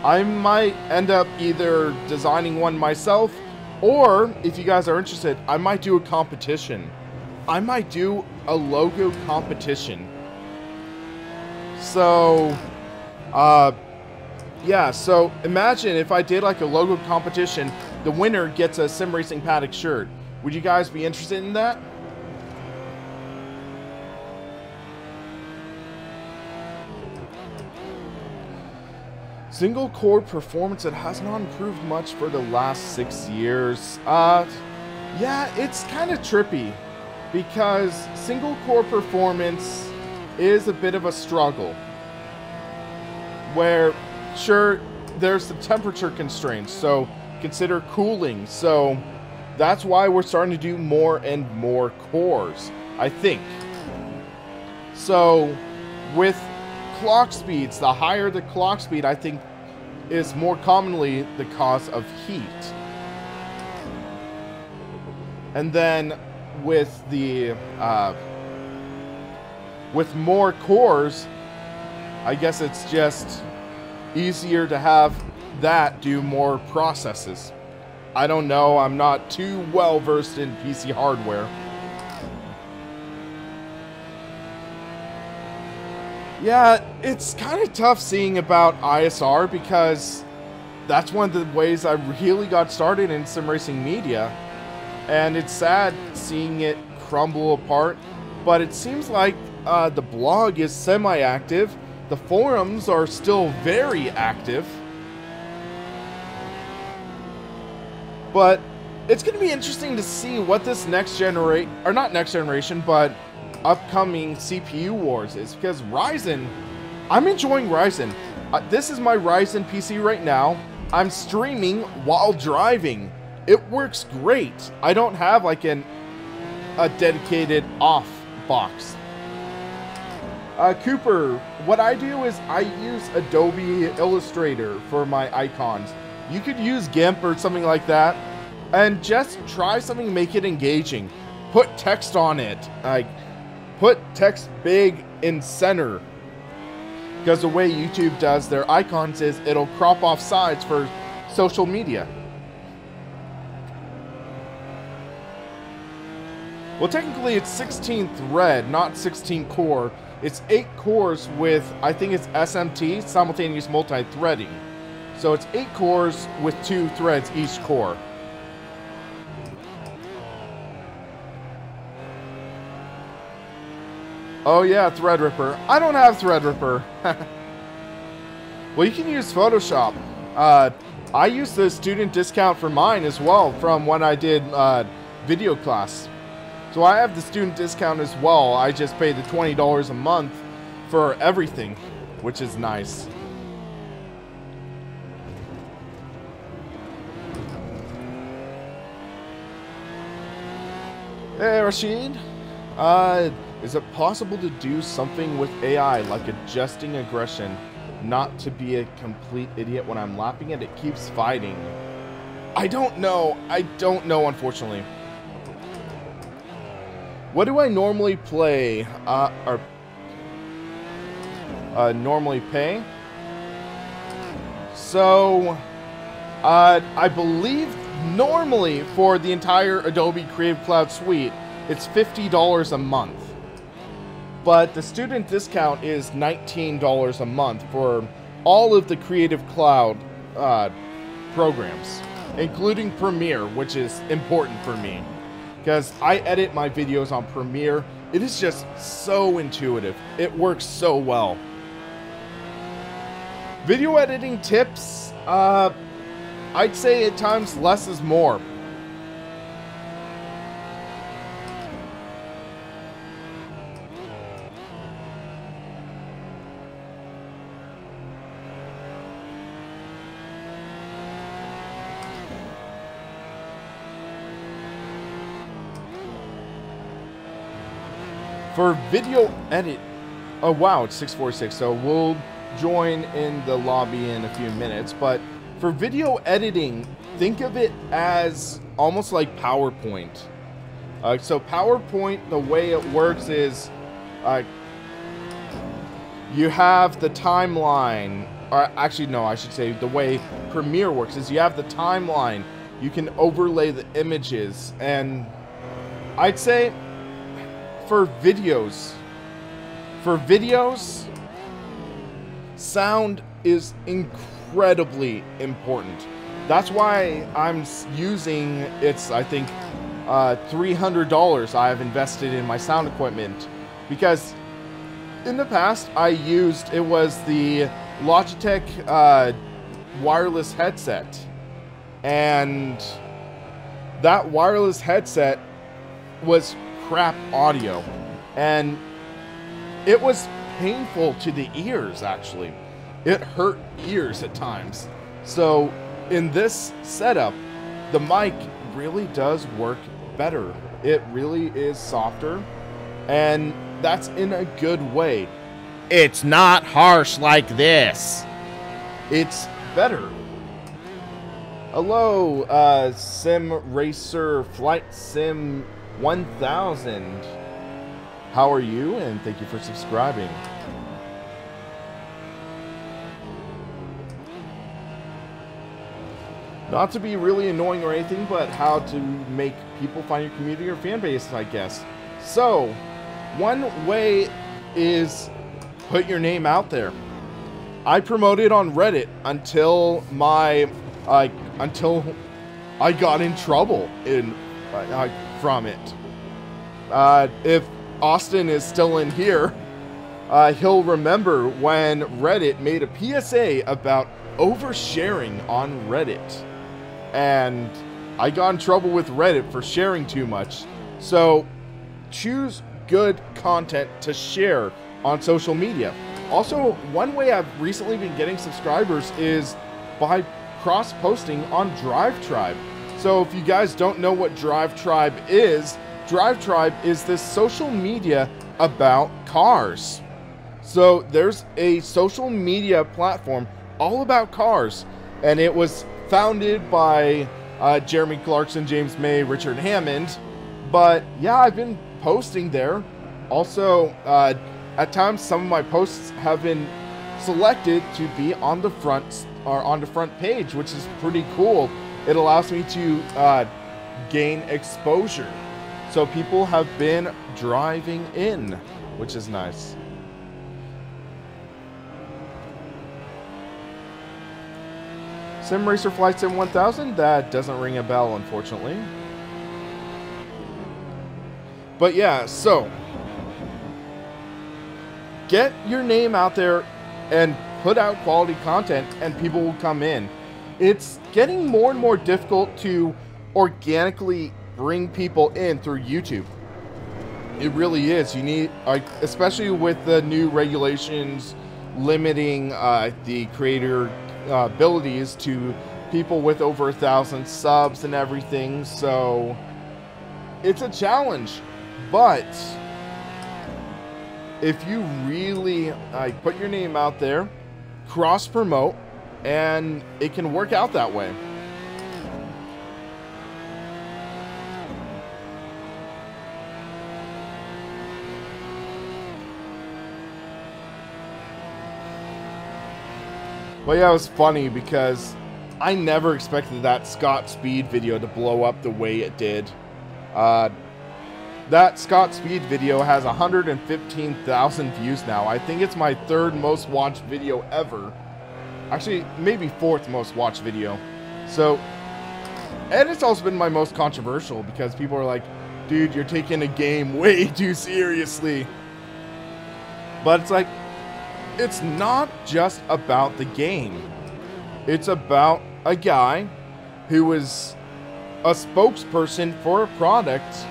I might end up either designing one myself, or, if you guys are interested, I might do a competition. I might do a logo competition. So, yeah, so imagine if I did like a logo competition, the winner gets a SimRacingPaddock shirt. Would you guys be interested in that? Single core performance, it has not improved much for the last 6 years. Yeah, it's kind of trippy because single core performance is a bit of a struggle. Where, sure, there's the temperature constraints, so consider cooling. So that's why we're starting to do more and more cores, I think. So with clock speeds, the higher the clock speed, I think, is more commonly the cause of heat. And then with the with more cores, I guess it's just easier to have that do more processes. I don't know, I'm not too well versed in PC hardware. Yeah, it's kind of tough seeing about ISR because that's one of the ways I really got started in sim racing media. And it's sad seeing it crumble apart, but it seems like the blog is semi-active. The forums are still very active. But it's going to be interesting to see what this next generation, or not next generation, but upcoming CPU wars is, because Ryzen, I'm enjoying Ryzen. This is my Ryzen PC right now. I'm streaming while driving. It works great. I don't have like a dedicated off box. Cooper, what I do is I use Adobe Illustrator for my icons. You could use GIMP or something like that, and just try something to make it engaging. Put text on it. Like, put text big in center. Because the way YouTube does their icons is it'll crop off sides for social media. Well, technically it's 16 thread, not 16 core. It's 8 cores with, I think it's SMT, simultaneous multi-threading. So it's 8 cores with 2 threads each core. Oh yeah, Threadripper. I don't have Threadripper. Well, you can use Photoshop. I used the student discount for mine as well from when I did video class. So I have the student discount as well. I just pay the $20 a month for everything, which is nice. Hey, Rashid. Is it possible to do something with AI, like adjusting aggression, not to be a complete idiot when I'm lapping it? It keeps fighting. I don't know. I don't know, unfortunately. What do I normally play? Normally pay? So, I believe normally for the entire Adobe Creative Cloud suite, it's $50 a month. But the student discount is $19 a month for all of the Creative Cloud programs, including Premiere, which is important for me because I edit my videos on Premiere. It is just so intuitive. It works so well. Video editing tips, I'd say at times less is more. For video edit, oh wow, it's 6:46, so we'll join in the lobby in a few minutes. But for video editing, think of it as almost like PowerPoint. So PowerPoint, the way it works is you have the timeline, or actually no, I should say the way Premiere works is you have the timeline, you can overlay the images, and I'd say for videos, sound is incredibly important. That's why I'm using, it's I think $300 I have invested in my sound equipment, because in the past I used, it was the Logitech wireless headset, and that wireless headset was crap audio, and it was painful to the ears. Actually, it hurt ears at times. So in this setup, the mic really does work better. It really is softer, and that's in a good way. It's not harsh like this. It's better. Hello, Sim Racer Flight Sim 1000. How are you? And thank you for subscribing. Not to be really annoying or anything, but how to make people find your community or fan base, I guess. So, one way is put your name out there. I promoted on Reddit until until I got in trouble from it. If Austin is still in here, he'll remember when Reddit made a PSA about oversharing on Reddit. And I got in trouble with Reddit for sharing too much. So choose good content to share on social media. Also, one way I've recently been getting subscribers is by cross-posting on DriveTribe. So if you guys don't know what DriveTribe is this social media about cars. So there's a social media platform all about cars, and it was founded by Jeremy Clarkson, James May, Richard Hammond. But yeah, I've been posting there. Also, at times some of my posts have been selected to be on the front page, which is pretty cool. It allows me to gain exposure. So people have been driving in, which is nice. Sim Racer Flight Sim 1000? That doesn't ring a bell, unfortunately. But yeah, so get your name out there and put out quality content, and people will come in. It's getting more and more difficult to organically bring people in through YouTube. It really is. You need, especially with the new regulations limiting the creator abilities to people with over 1,000 subs and everything. So it's a challenge, but if you really put your name out there, cross promote, and it can work out that way. But yeah, it was funny because I never expected that Scott Speed video to blow up the way it did. That Scott Speed video has 115,000 views now. I think it's my 3rd most watched video ever. Actually, maybe 4th most watched video. So, and it's also been my most controversial because people are like, dude, you're taking a game way too seriously. But it's like, it's not just about the game. It's about a guy who was a spokesperson for a product,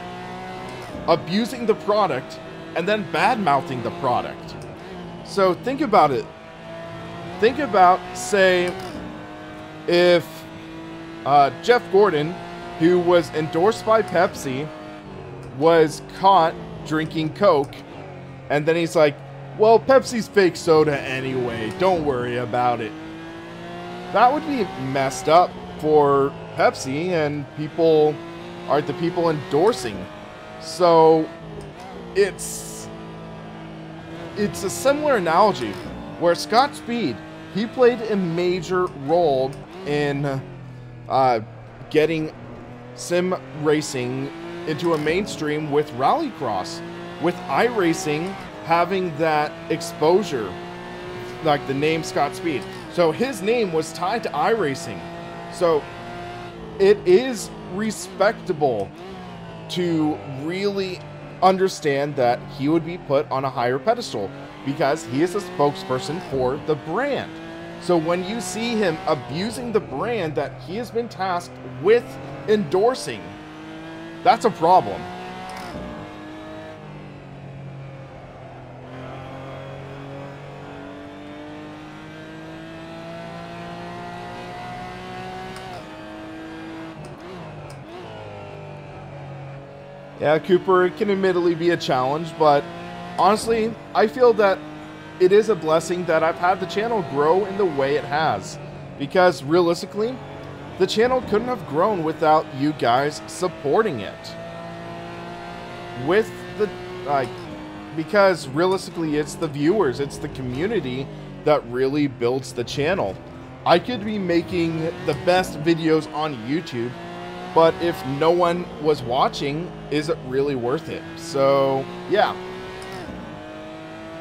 abusing the product, and then bad-mouthing the product. So think about it. Think about, say, if Jeff Gordon, who was endorsed by Pepsi, was caught drinking Coke, and then he's like, well, Pepsi's fake soda anyway, don't worry about it. That would be messed up for Pepsi and people, are the people endorsing. So it's a similar analogy where Scott Speed, he played a major role in getting sim racing into a mainstream with rallycross, with iRacing having that exposure, like the name Scott Speed. So his name was tied to iRacing. So it is respectable to really understand that he would be put on a higher pedestal because he is a spokesperson for the brand. So when you see him abusing the brand that he has been tasked with endorsing, that's a problem. Yeah, Cooper, it can admittedly be a challenge, but honestly, I feel that it is a blessing that I've had the channel grow in the way it has. Because realistically, the channel couldn't have grown without you guys supporting it. Because realistically, it's the viewers, it's the community that really builds the channel. I could be making the best videos on YouTube, but if no one was watching, is it really worth it? So, yeah.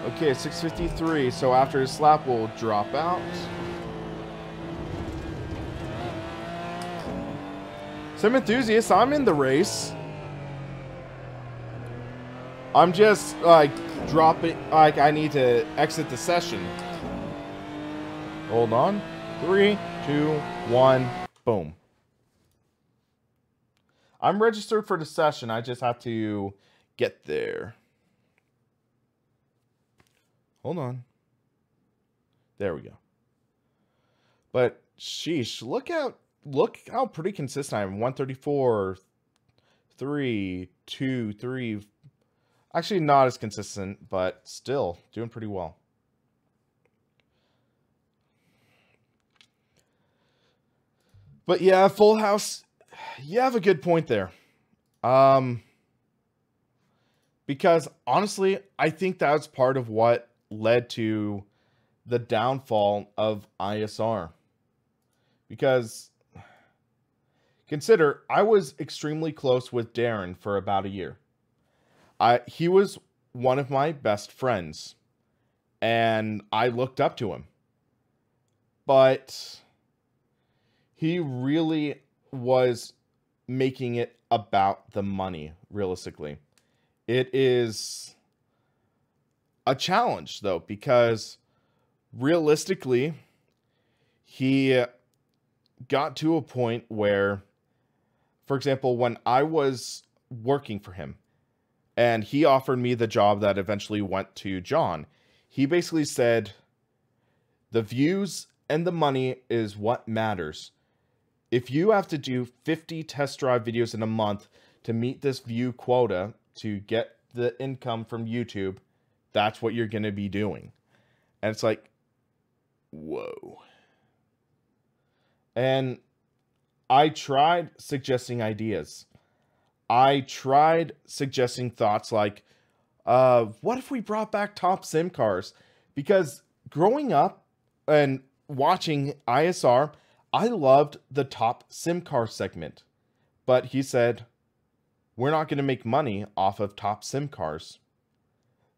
Okay, 6:53, so after his lap, we'll drop out. Sim enthusiasts, I'm in the race. I'm just, like, dropping, like, I need to exit the session. Hold on. 3, 2, 1, boom. I'm registered for the session. I just have to get there. Hold on. There we go. But sheesh, look how pretty consistent I am. 134, 3, 2, 3. Actually, not as consistent, but still doing pretty well. But yeah, Full House. You have a good point there. Because honestly, I think that's part of what led to the downfall of ISR. Because consider, I was extremely close with Darren for about a year. He was one of my best friends, and I looked up to him. But he really was making it about the money, realistically. It is a challenge, though, because realistically, he got to a point where, for example, when I was working for him, and he offered me the job that eventually went to John, he basically said, the views and the money is what matters. If you have to do 50 test drive videos in a month to meet this view quota, to get the income from YouTube, that's what you're going to be doing. And it's like, whoa. And I tried suggesting ideas. I tried suggesting thoughts like, what if we brought back top sim cars? Because growing up and watching ISR, I loved the top sim car segment. But he said, we're not going to make money off of top sim cars.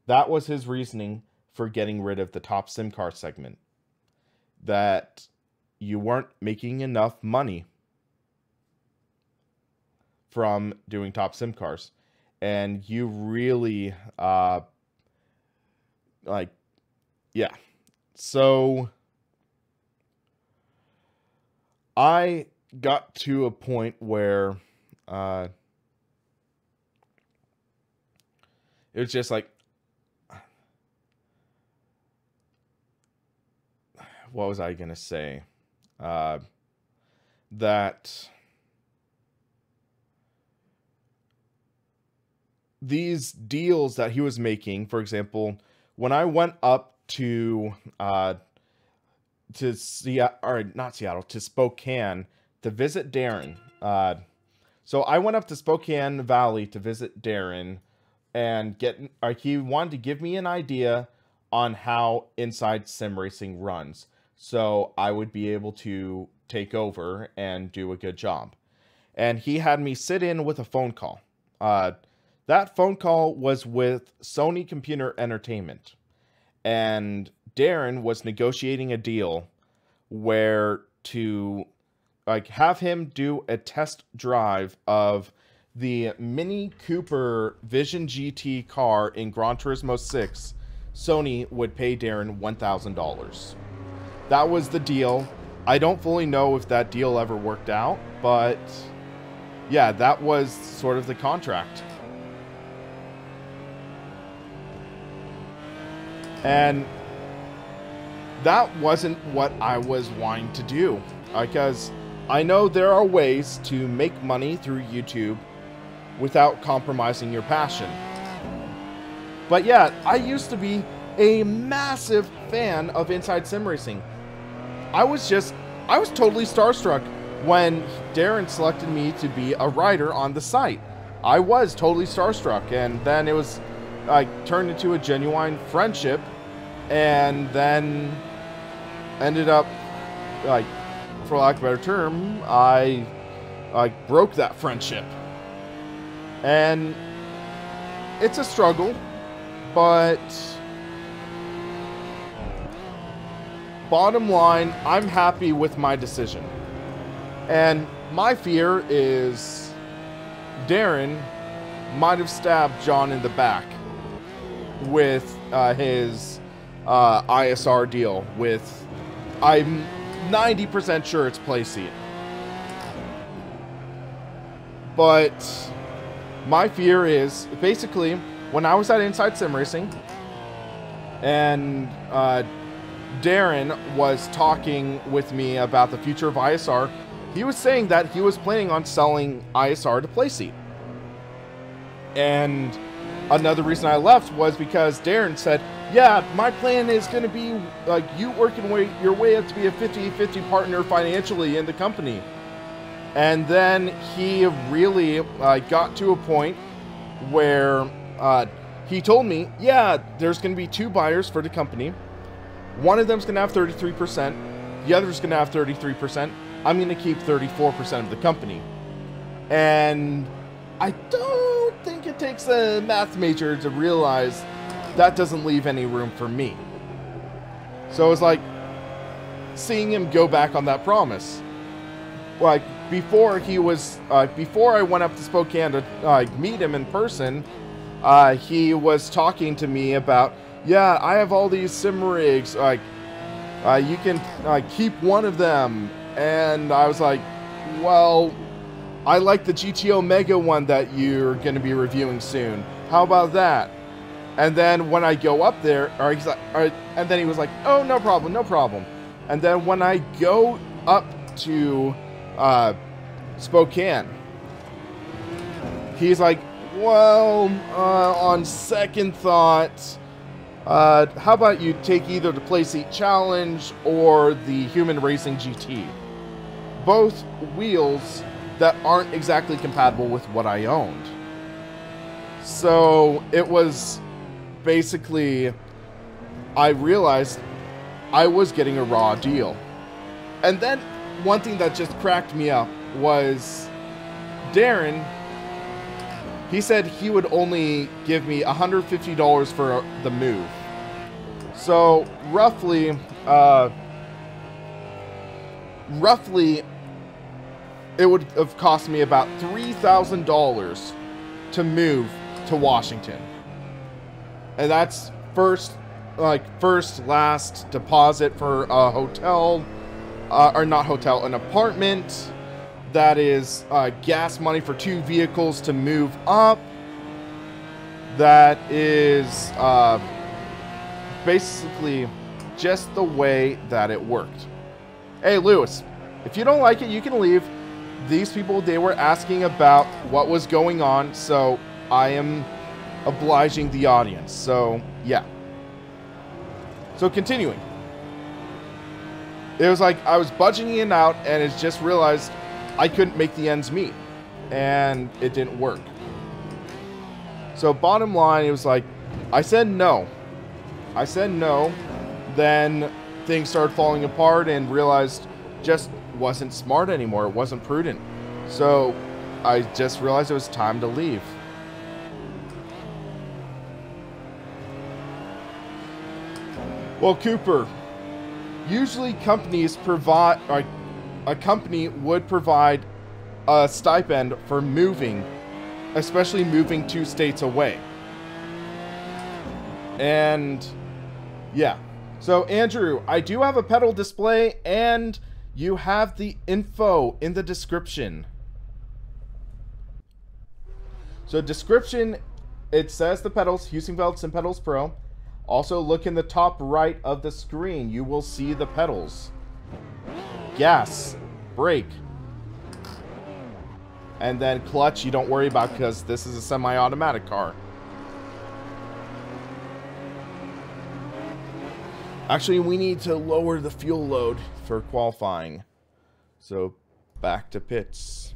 That was his reasoning for getting rid of the top sim car segment. That you weren't making enough money from doing top sim cars. And you really, yeah. So I got to a point where it was just like, what was I going to say? That these deals that he was making, for example, when I went up to Seattle, or not Seattle, to Spokane to visit Darren. So I went up to Spokane Valley to visit Darren and he wanted to give me an idea on how Inside Sim Racing runs, so I would be able to take over and do a good job. And he had me sit in with a phone call. That phone call was with Sony Computer Entertainment. And Darren was negotiating a deal where to have him do a test drive of the Mini Cooper Vision GT car in Gran Turismo 6. Sony would pay Darren $1,000. That was the deal. I don't fully know if that deal ever worked out, but yeah, that was sort of the contract. And that wasn't what I was wanting to do, because I know there are ways to make money through YouTube without compromising your passion. But yeah, I used to be a massive fan of Inside Sim Racing. I was totally starstruck when Darren selected me to be a writer on the site. I was totally starstruck, and then it was turned into a genuine friendship, and then ended up, for lack of a better term, I broke that friendship. And it's a struggle, but bottom line, I'm happy with my decision. And my fear is Darren might have stabbed John in the back with his ISR deal with, I'm 90% sure it's Playseat. But my fear is, basically, when I was at Inside Sim Racing, and Darren was talking with me about the future of ISR, he was saying that he was planning on selling ISR to Playseat. And another reason I left was because Darren said, yeah, my plan is going to be you working your way up to be a 50-50 partner financially in the company. And then he really got to a point where he told me, yeah, there's going to be 2 buyers for the company. One of them's going to have 33%. The other's going to have 33%. I'm going to keep 34% of the company. And I don't think it takes a math major to realize that doesn't leave any room for me. So it was like seeing him go back on that promise. Before I went up to Spokane to meet him in person, he was talking to me about, yeah, I have all these sim rigs, you can keep one of them. And I was like, well, I like the GTO Mega one that you're going to be reviewing soon. How about that? And then when I go up there, he's like, and then he was like, oh, no problem, no problem. And then when I go up to Spokane, he's like, well, on second thought, how about you take either the Playseat Challenge or the Human Racing GT? Both wheels that aren't exactly compatible with what I owned. So it was basically, I realized I was getting a raw deal. And then one thing that just cracked me up was Darren, he said he would only give me $150 for the move. So roughly, it would have cost me about $3,000 to move to Washington. And that's first, last deposit for a hotel, or not hotel, an apartment. That is gas money for 2 vehicles to move up. That is basically just the way that it worked. Hey, Lewis, if you don't like it, you can leave. These people, they were asking about what was going on, so I am obliging the audience. So, yeah. So, continuing. It was like I was budgeting it out, and it's just realized I couldn't make the ends meet, and it didn't work. So bottom line, it was like, I said no. I said no, then things started falling apart and realized just wasn't smart anymore. It wasn't prudent. So I just realized it was time to leave. Well, Cooper, usually companies provide, a company would provide a stipend for moving, especially moving 2 states away. And yeah. So Andrew, I do have a pedal display, and you have the info in the description. So description, it says the pedals, Heusinkveld Sim Pedals Pro. Also look in the top right of the screen. You will see the pedals. Gas, brake, and then clutch you don't worry about because this is a semi-automatic car. Actually, we need to lower the fuel load for qualifying. So back to pits.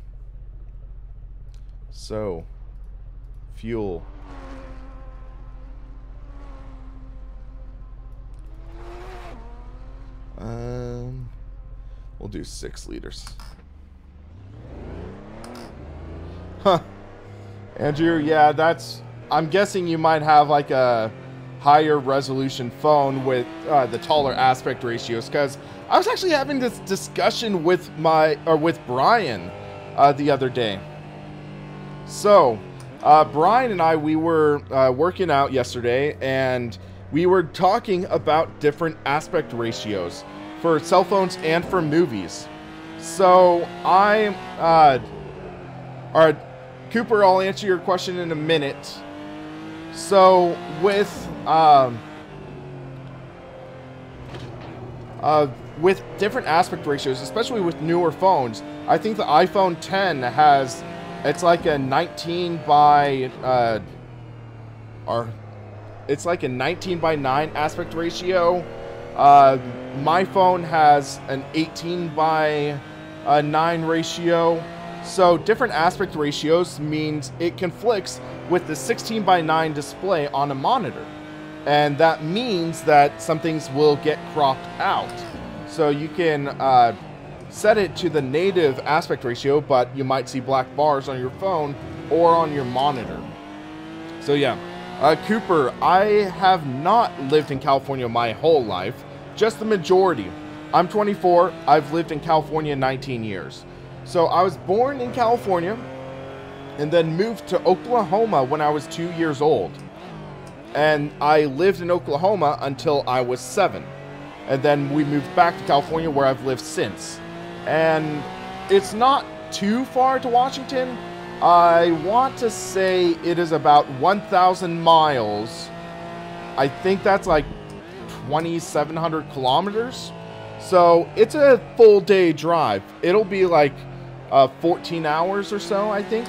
So fuel. We'll do 6 liters. Huh. Andrew, yeah, that's... I'm guessing you might have like a higher resolution phone with the taller aspect ratios, because I was actually having this discussion with Brian the other day. So, Brian and I, we were working out yesterday, and we were talking about different aspect ratios for cell phones and for movies. So alright, Cooper, I'll answer your question in a minute. So with different aspect ratios, especially with newer phones, I think the iPhone 10 has, it's like a 19 by it's like a 19 by 9 aspect ratio. My phone has an 18 by 9 ratio. So different aspect ratios means it conflicts with the 16 by 9 display on a monitor. And that means that some things will get cropped out. So you can set it to the native aspect ratio, but you might see black bars on your phone or on your monitor. So yeah. Cooper, I have not lived in California my whole life, just the majority. I'm 24, I've lived in California 19 years. So I was born in California and then moved to Oklahoma when I was 2 years old. And I lived in Oklahoma until I was 7. And then we moved back to California, where I've lived since. And it's not too far to Washington. I want to say it is about 1,000 miles. I think that's like 2,700 kilometers. So it's a full day drive. It'll be like 14 hours or so, I think.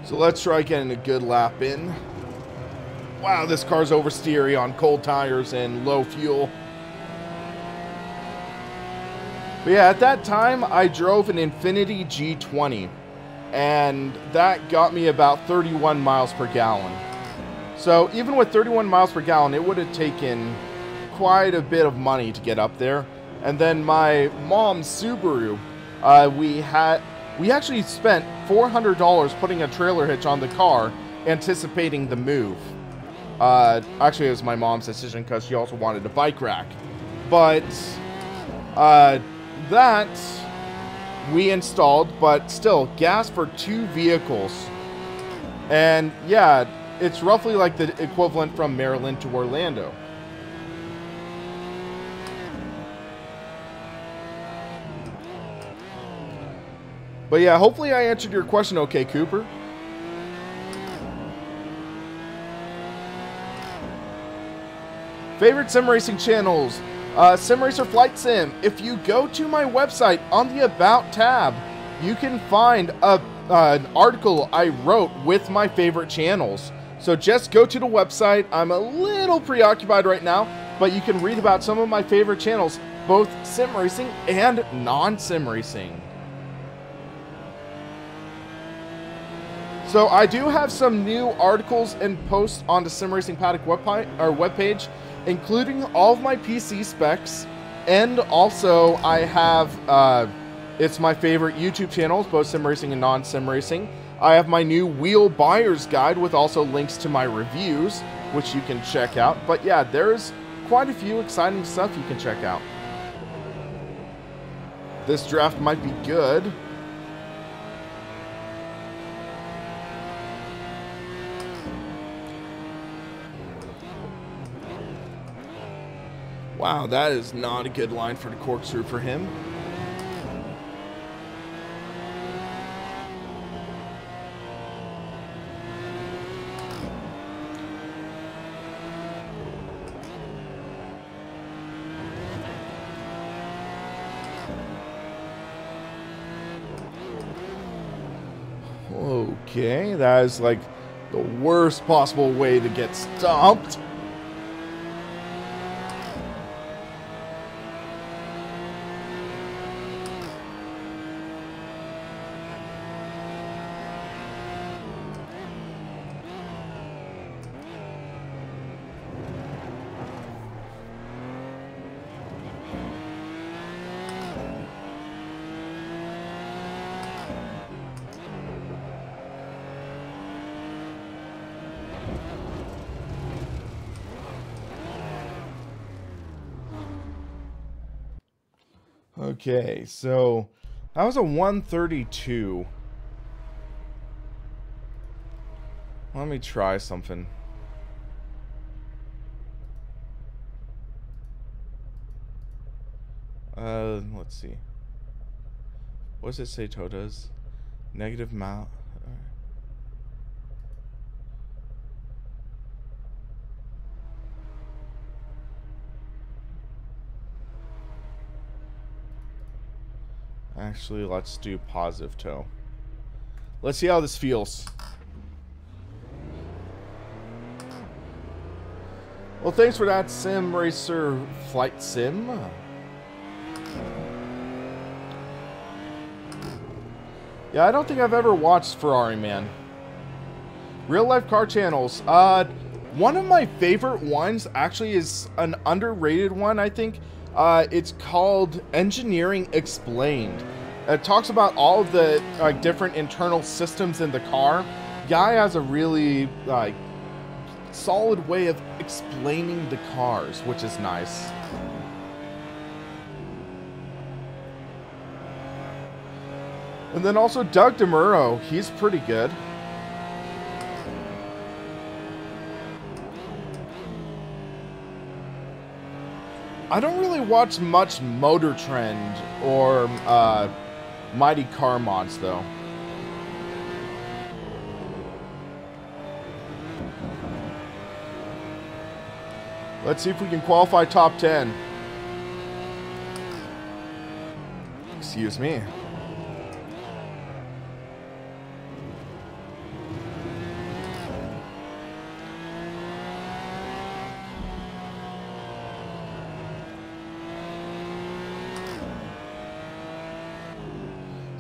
So let's try getting a good lap in. Wow, this car's oversteery on cold tires and low fuel. But yeah, at that time, I drove an Infiniti G20, and that got me about 31 miles per gallon. So even with 31 miles per gallon, it would have taken quite a bit of money to get up there. And then my mom's Subaru, we actually spent $400 putting a trailer hitch on the car, anticipating the move. Actually, it was my mom's decision because she also wanted a bike rack. But that we installed, but still, gas for 2 vehicles. And yeah, it's roughly like the equivalent from Maryland to Orlando. But yeah, hopefully I answered your question okay, Cooper. Favorite sim racing channels? SimRacer Flight Sim. If you go to my website on the About tab, you can find an article I wrote with my favorite channels. So just go to the website. I'm a little preoccupied right now, but you can read about some of my favorite channels, both sim racing and non-sim racing. So I do have some new articles and posts on the SimRacingPaddock webpage, including all of my PC specs, and also I have, it's my favorite YouTube channels, both sim racing and non-sim racing. I have my new wheel buyer's guide with also links to my reviews, which you can check out. But yeah, there's quite a few exciting stuff you can check out. This draft might be good. Wow, that is not a good line for the corkscrew for him. Okay, that is like the worst possible way to get stomped. Okay, so that was a 132. Let me try something. Let's see. What does it say Tota's? Negative mount. Actually, let's do positive toe. Let's see how this feels. Well, thanks for that, SimRacer Flight Sim. Yeah, I don't think I've ever watched Ferrari Man. Real life car channels. One of my favorite ones actually is an underrated one, I think. It's called Engineering Explained. It talks about all of the different internal systems in the car. Guy has a really solid way of explaining the cars, which is nice. And then also Doug DeMuro, he's pretty good. I don't really watch much Motor Trend or Mighty Car Mods though. Let's see if we can qualify top 10. Excuse me.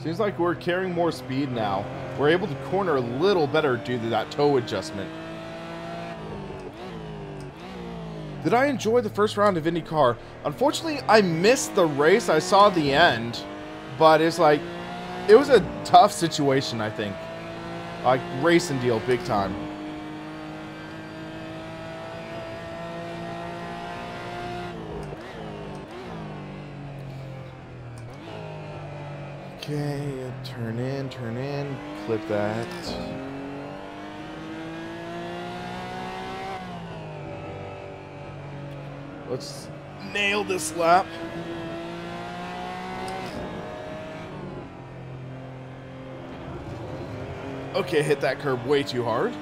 Seems like we're carrying more speed now. We're able to corner a little better due to that toe adjustment. Did I enjoy the first round of IndyCar? Unfortunately, I missed the race. I saw the end, but it's like, it was a tough situation, I think. Like, racing deal, big time. Okay, turn in, clip that. Let's nail this lap. Okay, hit that curb way too hard.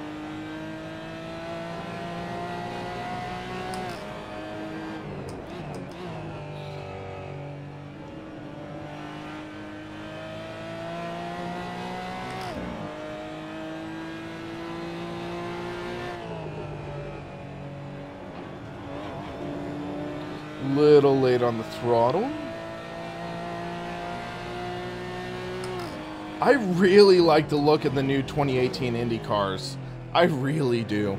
Little late on the throttle. I really like the look of the new 2018 Indy cars. I really do.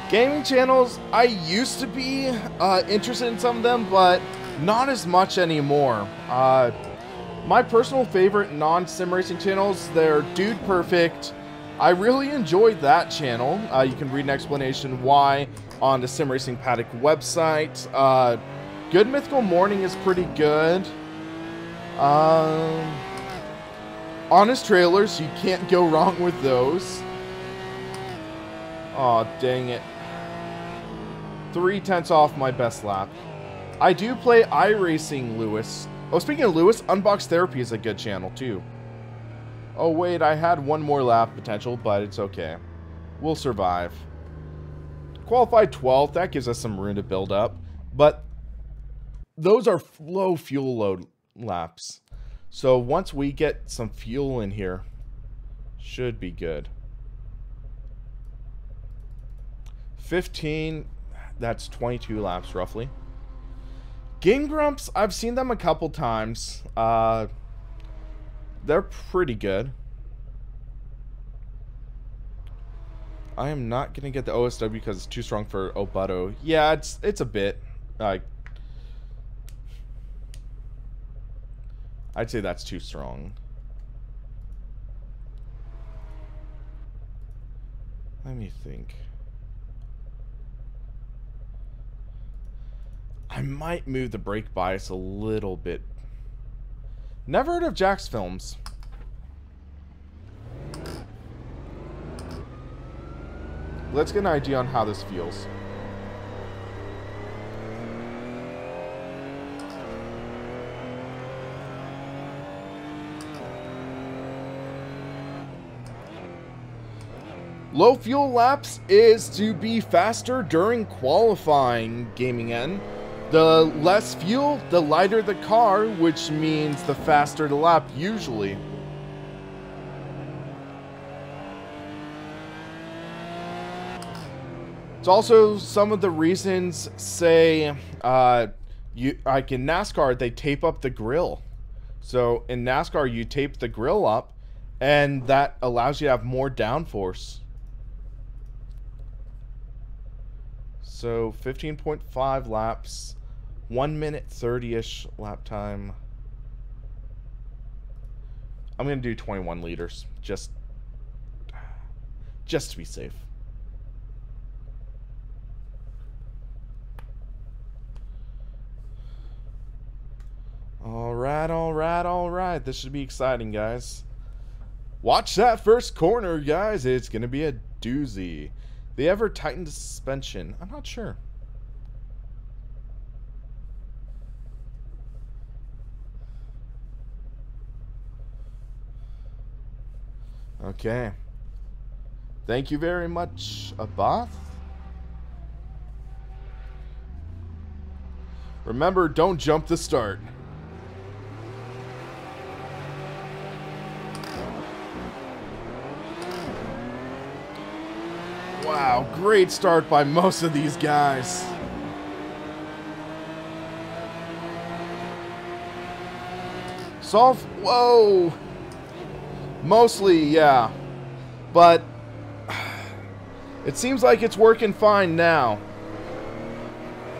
Gaming channels, I used to be interested in some of them, but not as much anymore. My personal favorite non-sim racing channels, they're Dude Perfect. I really enjoyed that channel. You can read an explanation why on the SimRacingPaddock website. Good Mythical Morning is pretty good. Honest Trailers, you can't go wrong with those. Aw, dang it. 3/10 off my best lap. I do play iRacing Lewis. Oh, speaking of Lewis, Unbox Therapy is a good channel too. Oh wait, I had one more lap potential, but it's okay. We'll survive. Qualified 12th, that gives us some room to build up. But those are low fuel load laps. So once we get some fuel in here, should be good. 15, that's 22 laps roughly. Game Grumps, I've seen them a couple times. They're pretty good. I am not going to get the OSW because it's too strong for Obutto. Yeah, it's a bit. Like, I'd say that's too strong. Let me think. I might move the brake bias a little bit. Never heard of Jack's Films. Let's get an idea on how this feels. Low fuel laps is to be faster during qualifying, gaming N. The less fuel, the lighter the car, which means the faster the lap, usually. It's also some of the reasons, say, like in NASCAR, they tape up the grill. So in NASCAR, you tape the grill up, and that allows you to have more downforce. So 15.5 laps. 1 minute 30-ish lap time. I'm going to do 21 liters. Just to be safe. Alright. This should be exciting, guys. Watch that first corner, guys. It's going to be a doozy. They ever tightened the suspension? I'm not sure. Okay. Thank you very much, Abath. Remember, don't jump the start. Wow, great start by most of these guys. Solve. Whoa. Mostly, yeah. But it seems like it's working fine now.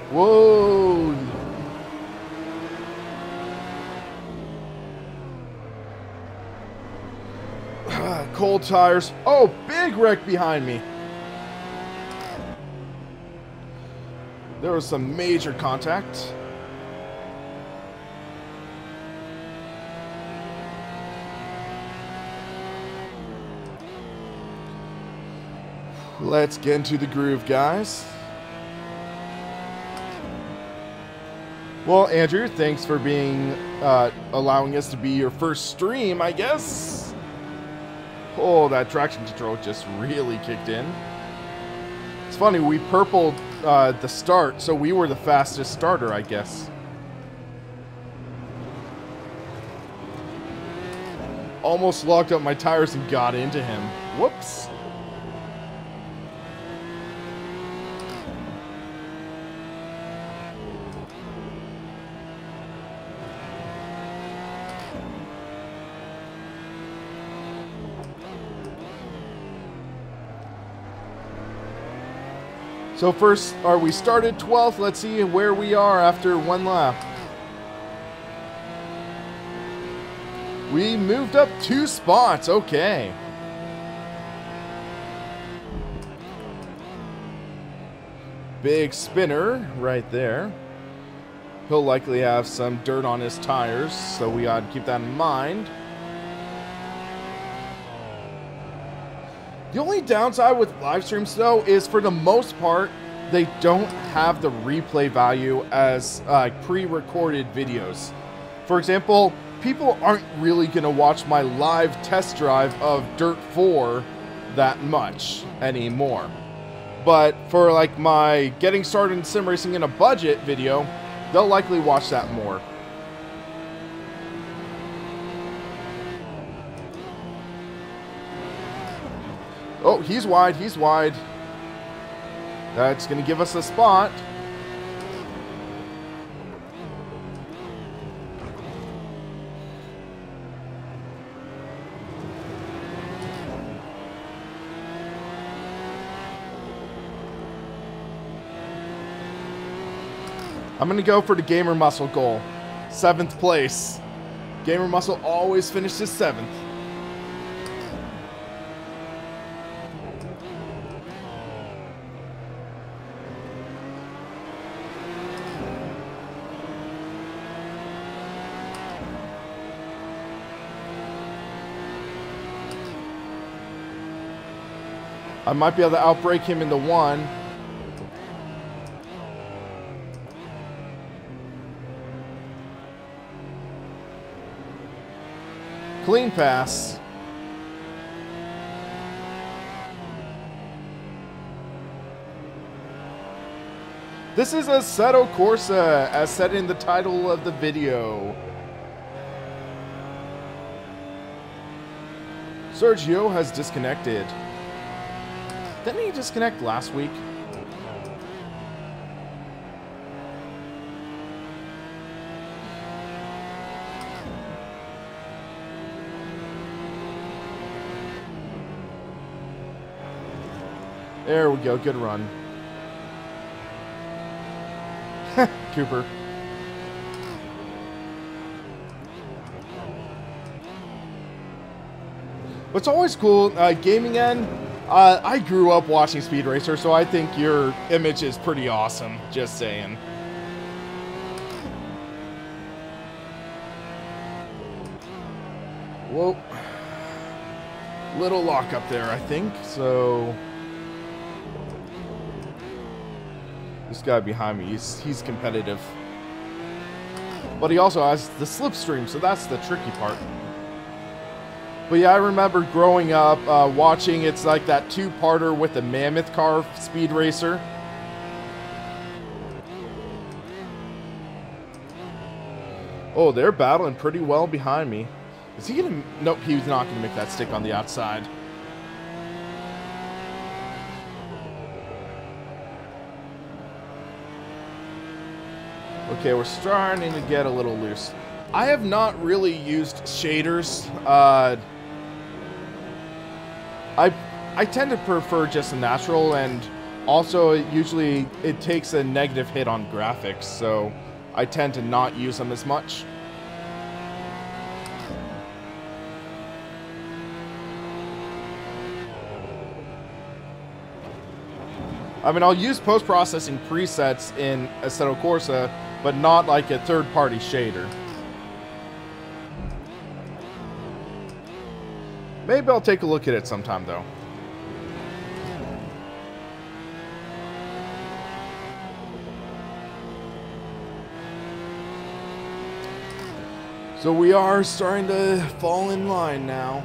Whoa. Cold tires. Oh, big wreck behind me. There was some major contact. Let's get into the groove, guys. Well, Andrew, thanks for being allowing us to be your first stream, I guess. Oh, that traction control just really kicked in. It's funny, we purpled the start, so we were the fastest starter, I guess. Almost locked up my tires and got into him. Whoops. So first, we started 12th. Let's see where we are after one lap. We moved up 2 spots. Okay. Big spinner right there. He'll likely have some dirt on his tires, so we ought to keep that in mind. The only downside with live streams, though, is for the most part, they don't have the replay value as pre-recorded videos. For example, people aren't really going to watch my live test drive of Dirt 4 that much anymore. But for like my getting started in sim racing in a budget video, they'll likely watch that more. Oh, he's wide, he's wide. That's going to give us a spot. I'm going to go for the Gamer Muscle goal. 7th place. Gamer Muscle always finishes 7th. I might be able to outbrake him into 1. Clean pass. This is Assetto Corsa, as said in the title of the video. Sergio has disconnected. Didn't he disconnect last week? There we go, good run. Cooper. What's always cool, gaming end, I grew up watching Speed Racer, so I think your image is pretty awesome, just saying. Whoa. Little lock up there, I think, so... This guy behind me, he's competitive. But he also has the slipstream, so that's the tricky part. But yeah, I remember growing up watching, it's like that 2-parter with the Mammoth car Speed Racer. Oh, they're battling pretty well behind me. Is he gonna... Nope, he's not gonna make that stick on the outside. Okay, we're starting to get a little loose. I have not really used shaders. I tend to prefer just a natural, and also usually it takes a negative hit on graphics, so I tend to not use them as much. I mean, I'll use post-processing presets in Assetto Corsa, but not like a third-party shader. Maybe I'll take a look at it sometime, though. So we are starting to fall in line now.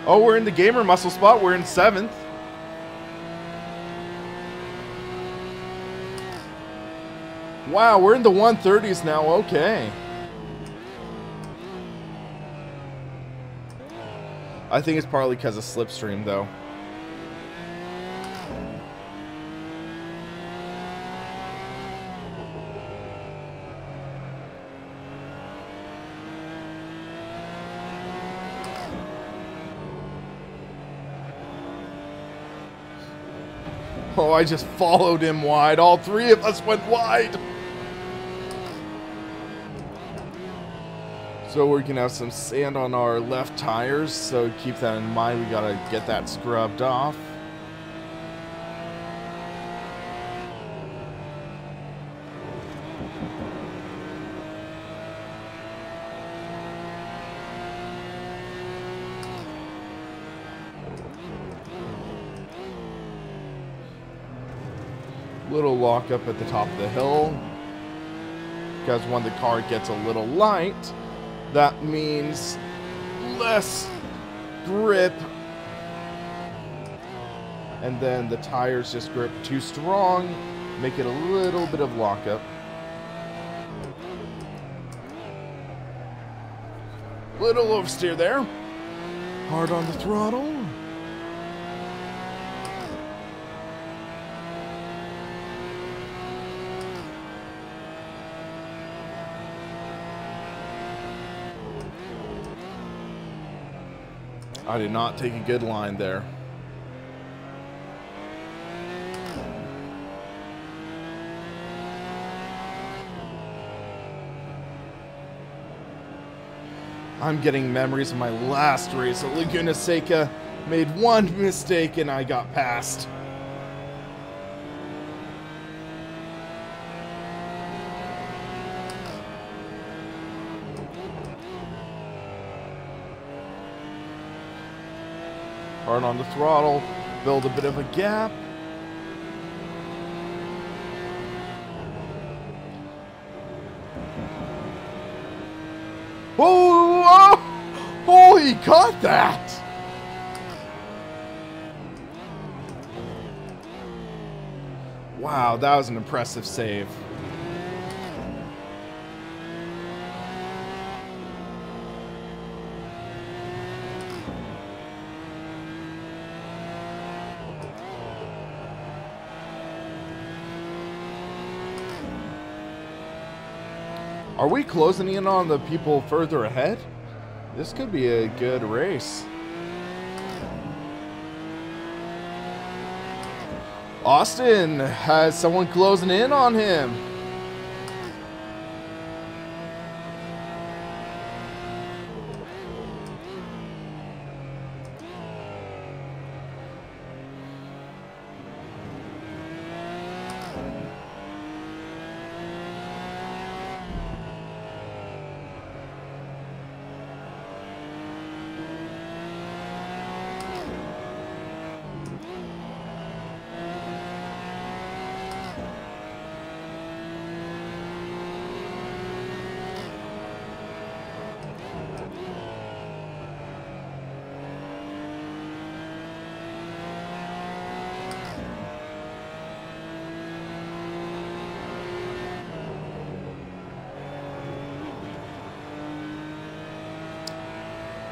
Oh, we're in the gamer muscle spot. We're in 7th. Wow, we're in the 130s now. Okay. I think it's partly because of slipstream, though. Oh, I just followed him wide. All three of us went wide. So we're gonna have some sand on our left tires, so keep that in mind. We gotta get that scrubbed off. Little lock up at the top of the hill, because when the car gets a little light, that means less grip, and then the tires just grip too strong, make it a little bit of lockup. Little oversteer there. Hard on the throttle. I did not take a good line there. I'm getting memories of my last race at Laguna Seca. Made one mistake and I got passed. Hard on the throttle, build a bit of a gap. Oh, oh, he caught that! Wow, that was an impressive save. Are we closing in on the people further ahead? This could be a good race. Austin has someone closing in on him.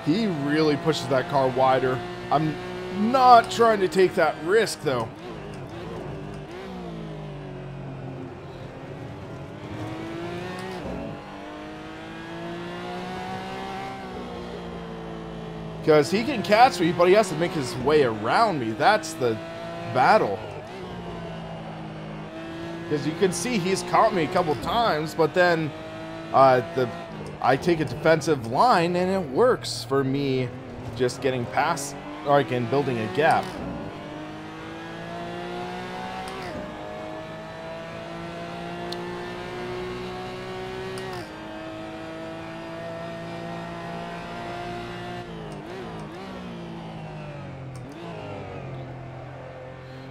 He really pushes that car wider. I'm not trying to take that risk, though. Because he can catch me, but he has to make his way around me. That's the battle. Because you can see he's caught me a couple times, but then I take a defensive line and it works for me just getting past, like, and building a gap.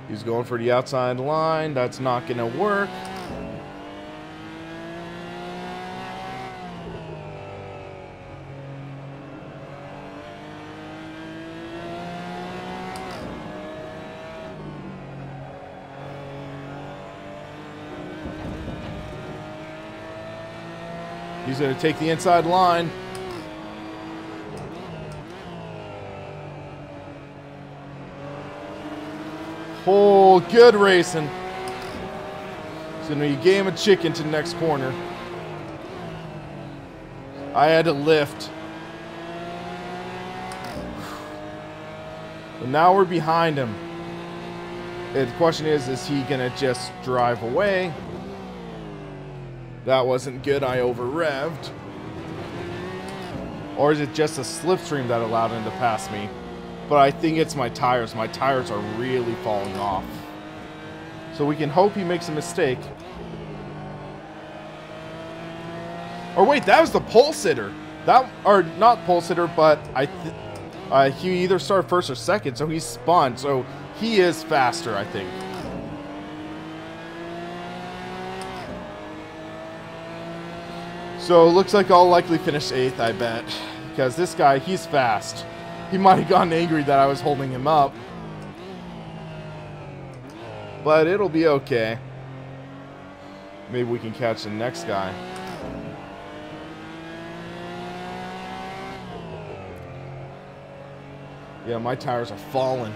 He's going for the outside line. That's not going to work. He's going to take the inside line. Oh, good racing. It's going to be a game of chicken to the next corner. I had to lift. But now we're behind him. The question is he going to just drive away? That wasn't good. I over-revved. Or is it just a slipstream that allowed him to pass me? But I think it's my tires. My tires are really falling off. So we can hope he makes a mistake. Or wait, that was the pole sitter. That, or not pole sitter, but he either started first or second, so he spun. So he is faster, I think. So it looks like I'll likely finish 8th, I bet. Because this guy, he's fast. He might have gotten angry that I was holding him up. But it'll be okay. Maybe we can catch the next guy. Yeah, my tires are falling.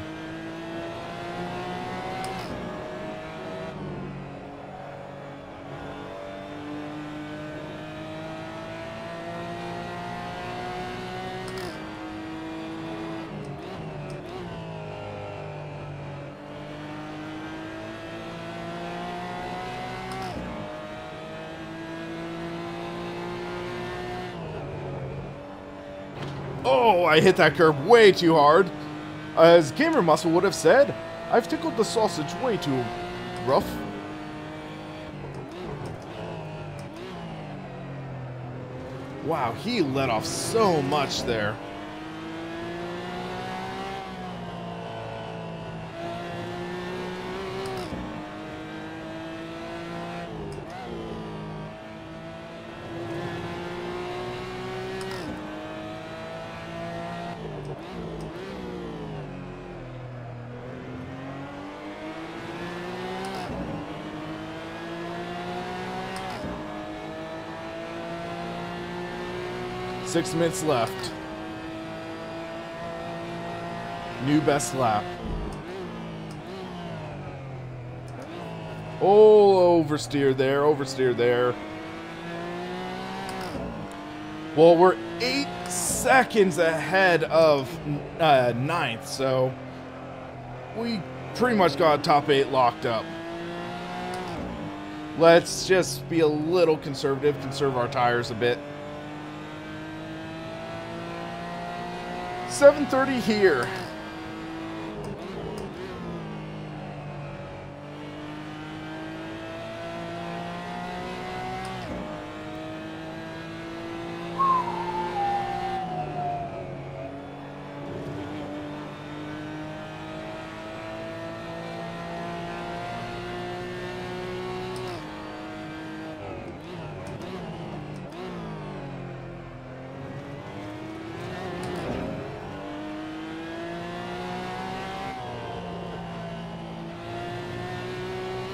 Oh, I hit that curb way too hard. As Gamer Muscle would have said, I've tickled the sausage way too rough. Wow, he let off so much there. Six minutes left. New best lap. Oh, oversteer there, oversteer there. Well, we're 8 seconds ahead of 9th, so we pretty much got top 8 locked up. Let's just be a little conservative, conserve our tires a bit. 7:30 here.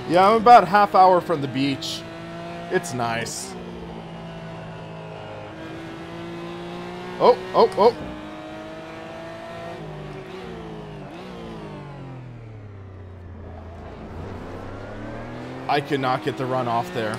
Yeah, I'm about a half hour from the beach. It's nice. Oh, oh, oh. I could not get the run off there.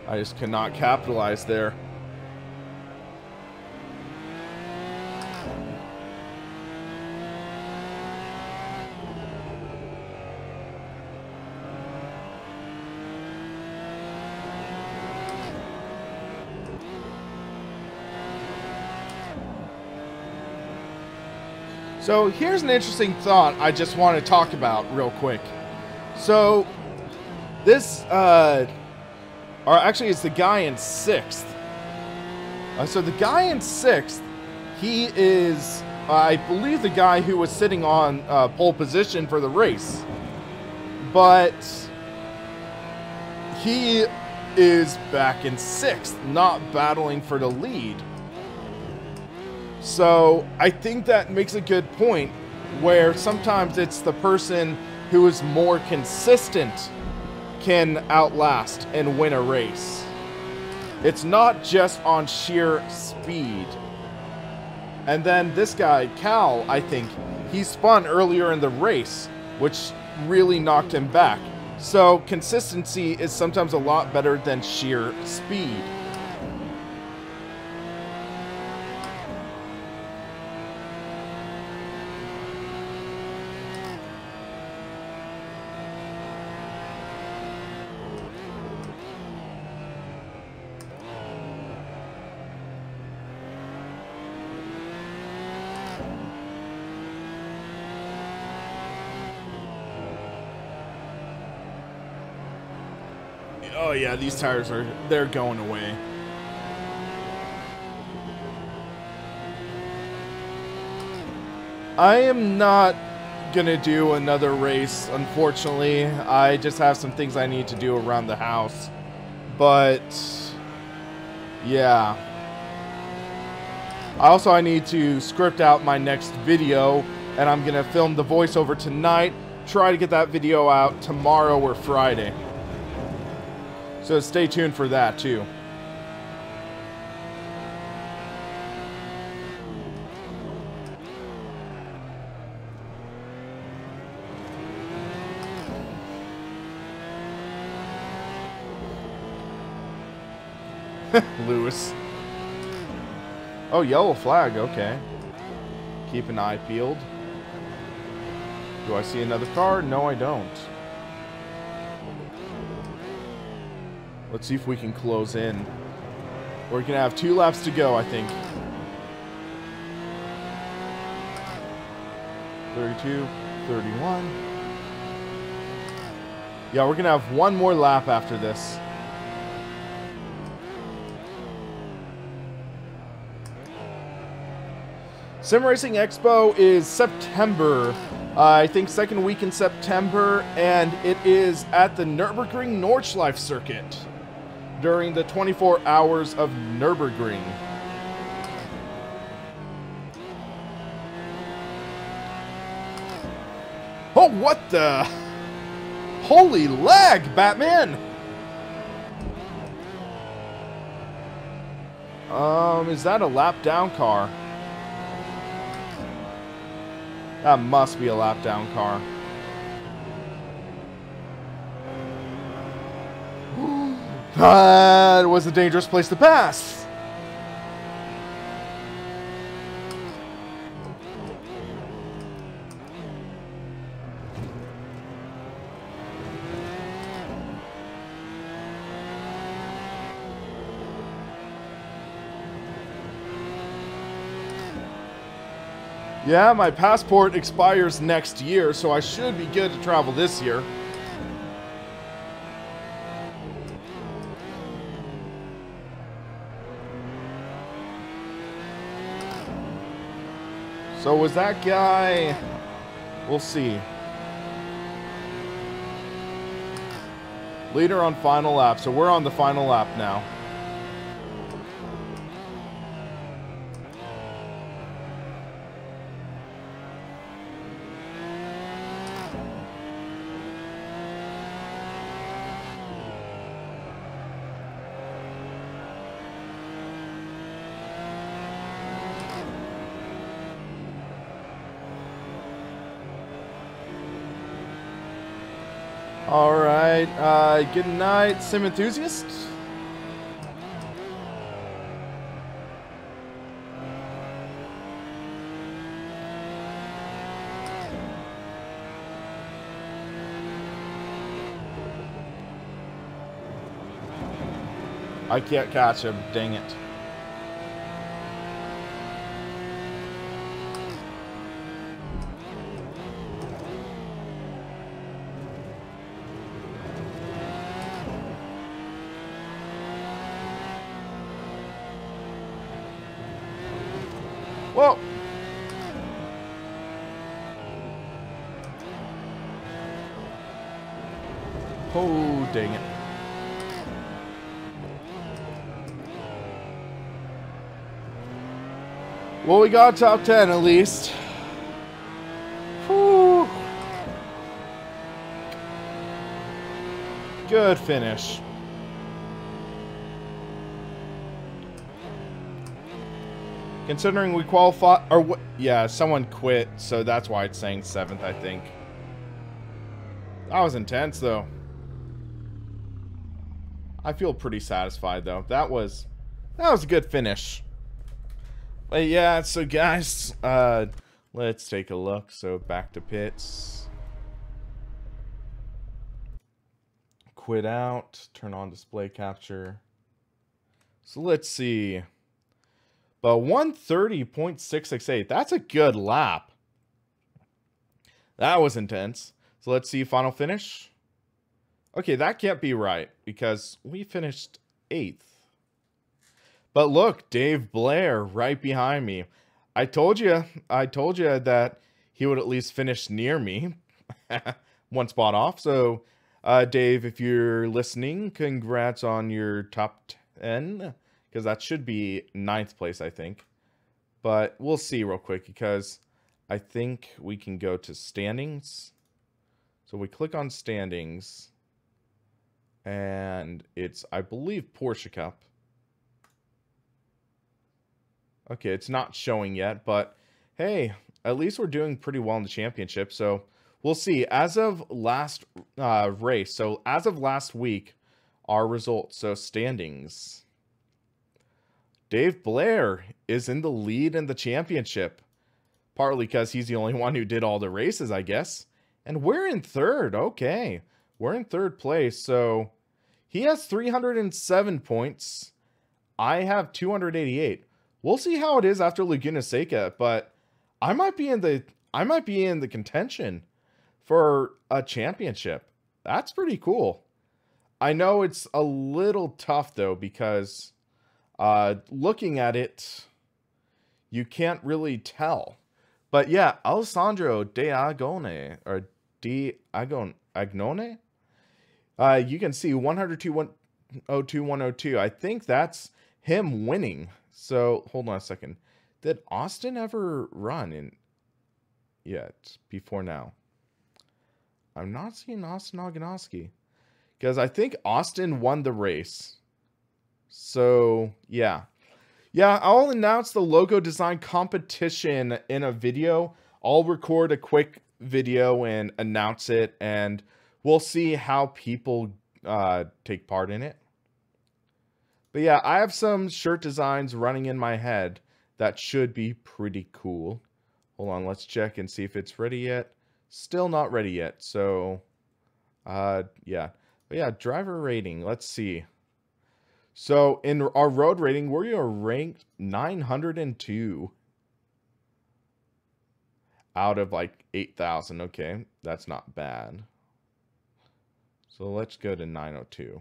I just cannot capitalize there. So here's an interesting thought I just want to talk about real quick. So this, or actually it's the guy in 6th. So the guy in 6th, he is, I believe, the guy who was sitting on pole position for the race. But he is back in 6th, not battling for the lead. So I think that makes a good point, where sometimes it's the person who is more consistent can outlast and win a race. It's not just on sheer speed. And then this guy, Cal, I think, he spun earlier in the race, which really knocked him back. So consistency is sometimes a lot better than sheer speed. Oh yeah, these tires they're going away. I am not gonna do another race, unfortunately. I just have some things I need to do around the house. But yeah. I need to script out my next video, and I'm gonna film the voiceover tonight. Try to get that video out tomorrow or Friday. So stay tuned for that too. Lewis. Oh, yellow flag, okay. Keep an eye peeled. Do I see another car? No, I don't. Let's see if we can close in. We're gonna have 2 laps to go, I think. 32, 31. Yeah, we're gonna have 1 more lap after this. Sim Racing Expo is September. I think 2nd week in September, and it is at the Nürburgring Nordschleife circuit during the 24 hours of Nürburgring. Oh, what the? Holy lag, Batman! Is that a lap down car? That must be a lap down car. That was a dangerous place to pass. Yeah, my passport expires next year, so I should be good to travel this year. So was that guy... We'll see. Leader on final lap. So we're on the final lap now. All right. Good night, sim enthusiast. I can't catch him. Dang it. Whoa! Oh, dang it. Well, we got top 10 at least. Whew. Good finish. Considering we qualify, or what? Yeah, someone quit, so that's why it's saying 7th, I think. That was intense, though. I feel pretty satisfied, though. That was a good finish. But yeah, so guys, let's take a look. So back to pits. Quit out. Turn on display capture. So let's see. But 130.668. That's a good lap. That was intense. So let's see final finish. Okay, that can't be right because we finished 8th. But look, Dave Blair right behind me. I told you that he would at least finish near me. One spot off. So, Dave, if you're listening, congrats on your top 10. Because that should be 9th place, I think. But we'll see real quick because I think we can go to standings. So we click on standings. And it's, I believe, Porsche Cup. Okay, it's not showing yet, but hey, at least we're doing pretty well in the championship. So we'll see. As of last race, so as of last week, our results. So standings. Dave Blair is in the lead in the championship. Partly because he's the only one who did all the races, I guess. And we're in 3rd. Okay. We're in 3rd place. So he has 307 points. I have 288. We'll see how it is after Laguna Seca, but I might be in the contention for a championship. That's pretty cool. I know it's a little tough though because looking at it, you can't really tell. But yeah, Alessandro Agnone or Agnone. You can see 102, 102, 102. I think that's him winning. So, hold on a second. Did Austin ever run in yet before now? I'm not seeing Austin Oganowski. Because I think Austin won the race. So, yeah. Yeah, I'll announce the logo design competition in a video. I'll record a quick video and announce it. And we'll see how people take part in it. But yeah, I have some shirt designs running in my head that should be pretty cool. Hold on, let's check and see if it's ready yet. Still not ready yet, so yeah. But yeah, driver rating, let's see. So in our road rating, we are ranked 902 out of like 8,000. Okay, that's not bad. So let's go to 902.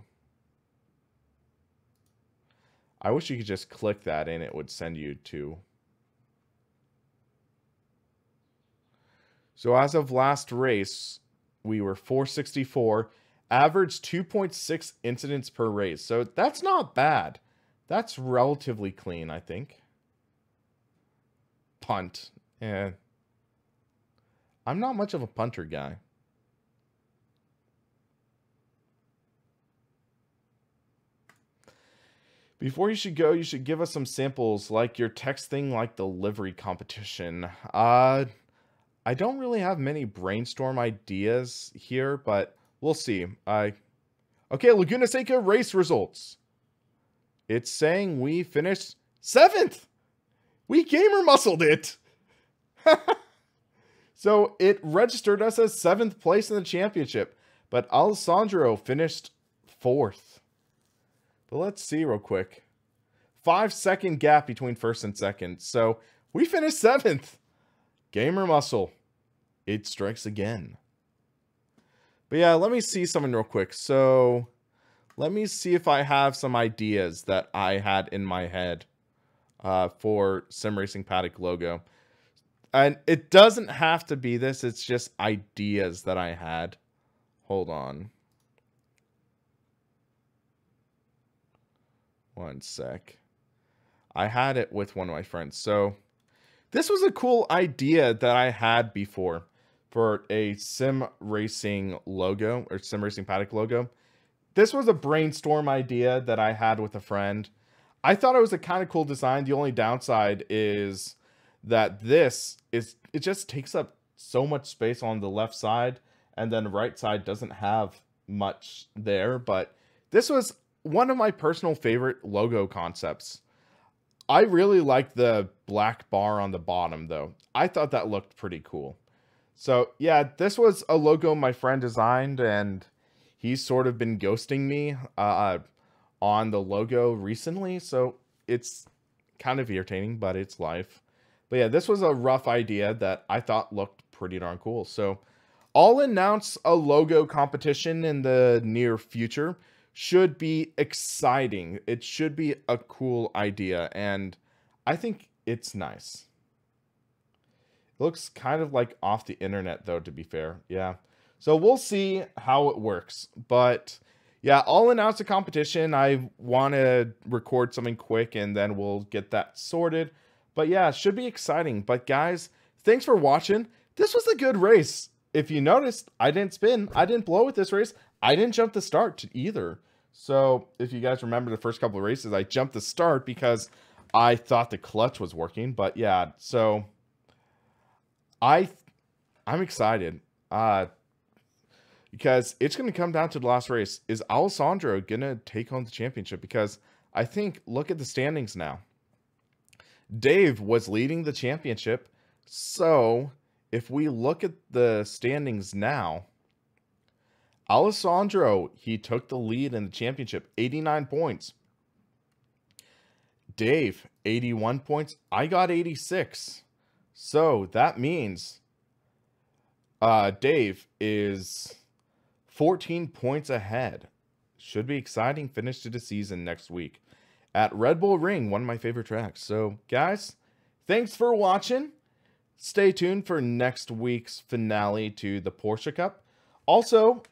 I wish you could just click that and it would send you to. So as of last race, we were 464, average 2.6 incidents per race. So that's not bad. That's relatively clean, I think. Punt. Yeah. I'm not much of a punter guy. Before you should go, you should give us some samples, like your text thing, like the livery competition. I don't really have many brainstorm ideas here, but we'll see. Okay, Laguna Seca race results. It's saying we finished 7th. We gamer muscled it. So it registered us as 7th place in the championship. But Alessandro finished 4th. But let's see real quick. 5-second gap between 1st and 2nd. So we finished 7th. Gamer muscle. It strikes again. But yeah, let me see something real quick. So let me see if I have some ideas that I had in my head for SimRacingPaddock logo. And it doesn't have to be this. It's just ideas that I had. Hold on. One sec. I had it with one of my friends. So this was a cool idea that I had before for a Sim Racing logo or SimRacingPaddock logo. This was a brainstorm idea that I had with a friend. I thought it was a kind of cool design. The only downside is that it just takes up so much space on the left side, and then the right side doesn't have much there. But this was one of my personal favorite logo concepts. I really like the black bar on the bottom, though. I thought that looked pretty cool. So, yeah, this was a logo my friend designed, and he's sort of been ghosting me on the logo recently. So, it's kind of irritating, but it's life. But, yeah, this was a rough idea that I thought looked pretty darn cool. So, I'll announce a logo competition in the near future. Should be exciting. It should be a cool idea, and I think it's nice. It looks kind of like off the internet, though, to be fair. Yeah. So we'll see how it works. But yeah, I'll announce a competition. I want to record something quick, and then we'll get that sorted. But yeah, it should be exciting. But guys, thanks for watching. This was a good race. If you noticed, I didn't spin. I didn't blow with this race. I didn't jump the start either. So if you guys remember the first couple of races, I jumped the start because I thought the clutch was working. But yeah, so I'm excited because it's going to come down to the last race. Is Alessandro going to take home the championship? Because I think, look at the standings now. Dave was leading the championship. So if we look at the standings now, Alessandro, he took the lead in the championship, 89 points. Dave, 81 points. I got 86. So that means Dave is 14 points ahead. Should be exciting finish to the season next week at Red Bull Ring, one of my favorite tracks. So guys, thanks for watching. Stay tuned for next week's finale to the Porsche Cup. Also,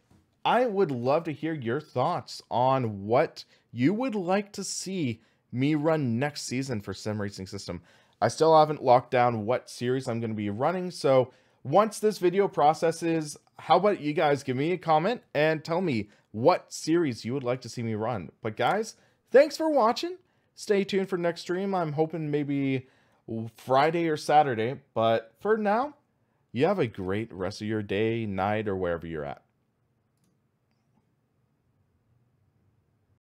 I would love to hear your thoughts on what you would like to see me run next season for Sim Racing System. I still haven't locked down what series I'm going to be running, so once this video processes, how about you guys give me a comment and tell me what series you would like to see me run. But guys, thanks for watching. Stay tuned for next stream. I'm hoping maybe Friday or Saturday, but for now, you have a great rest of your day, night, or wherever you're at.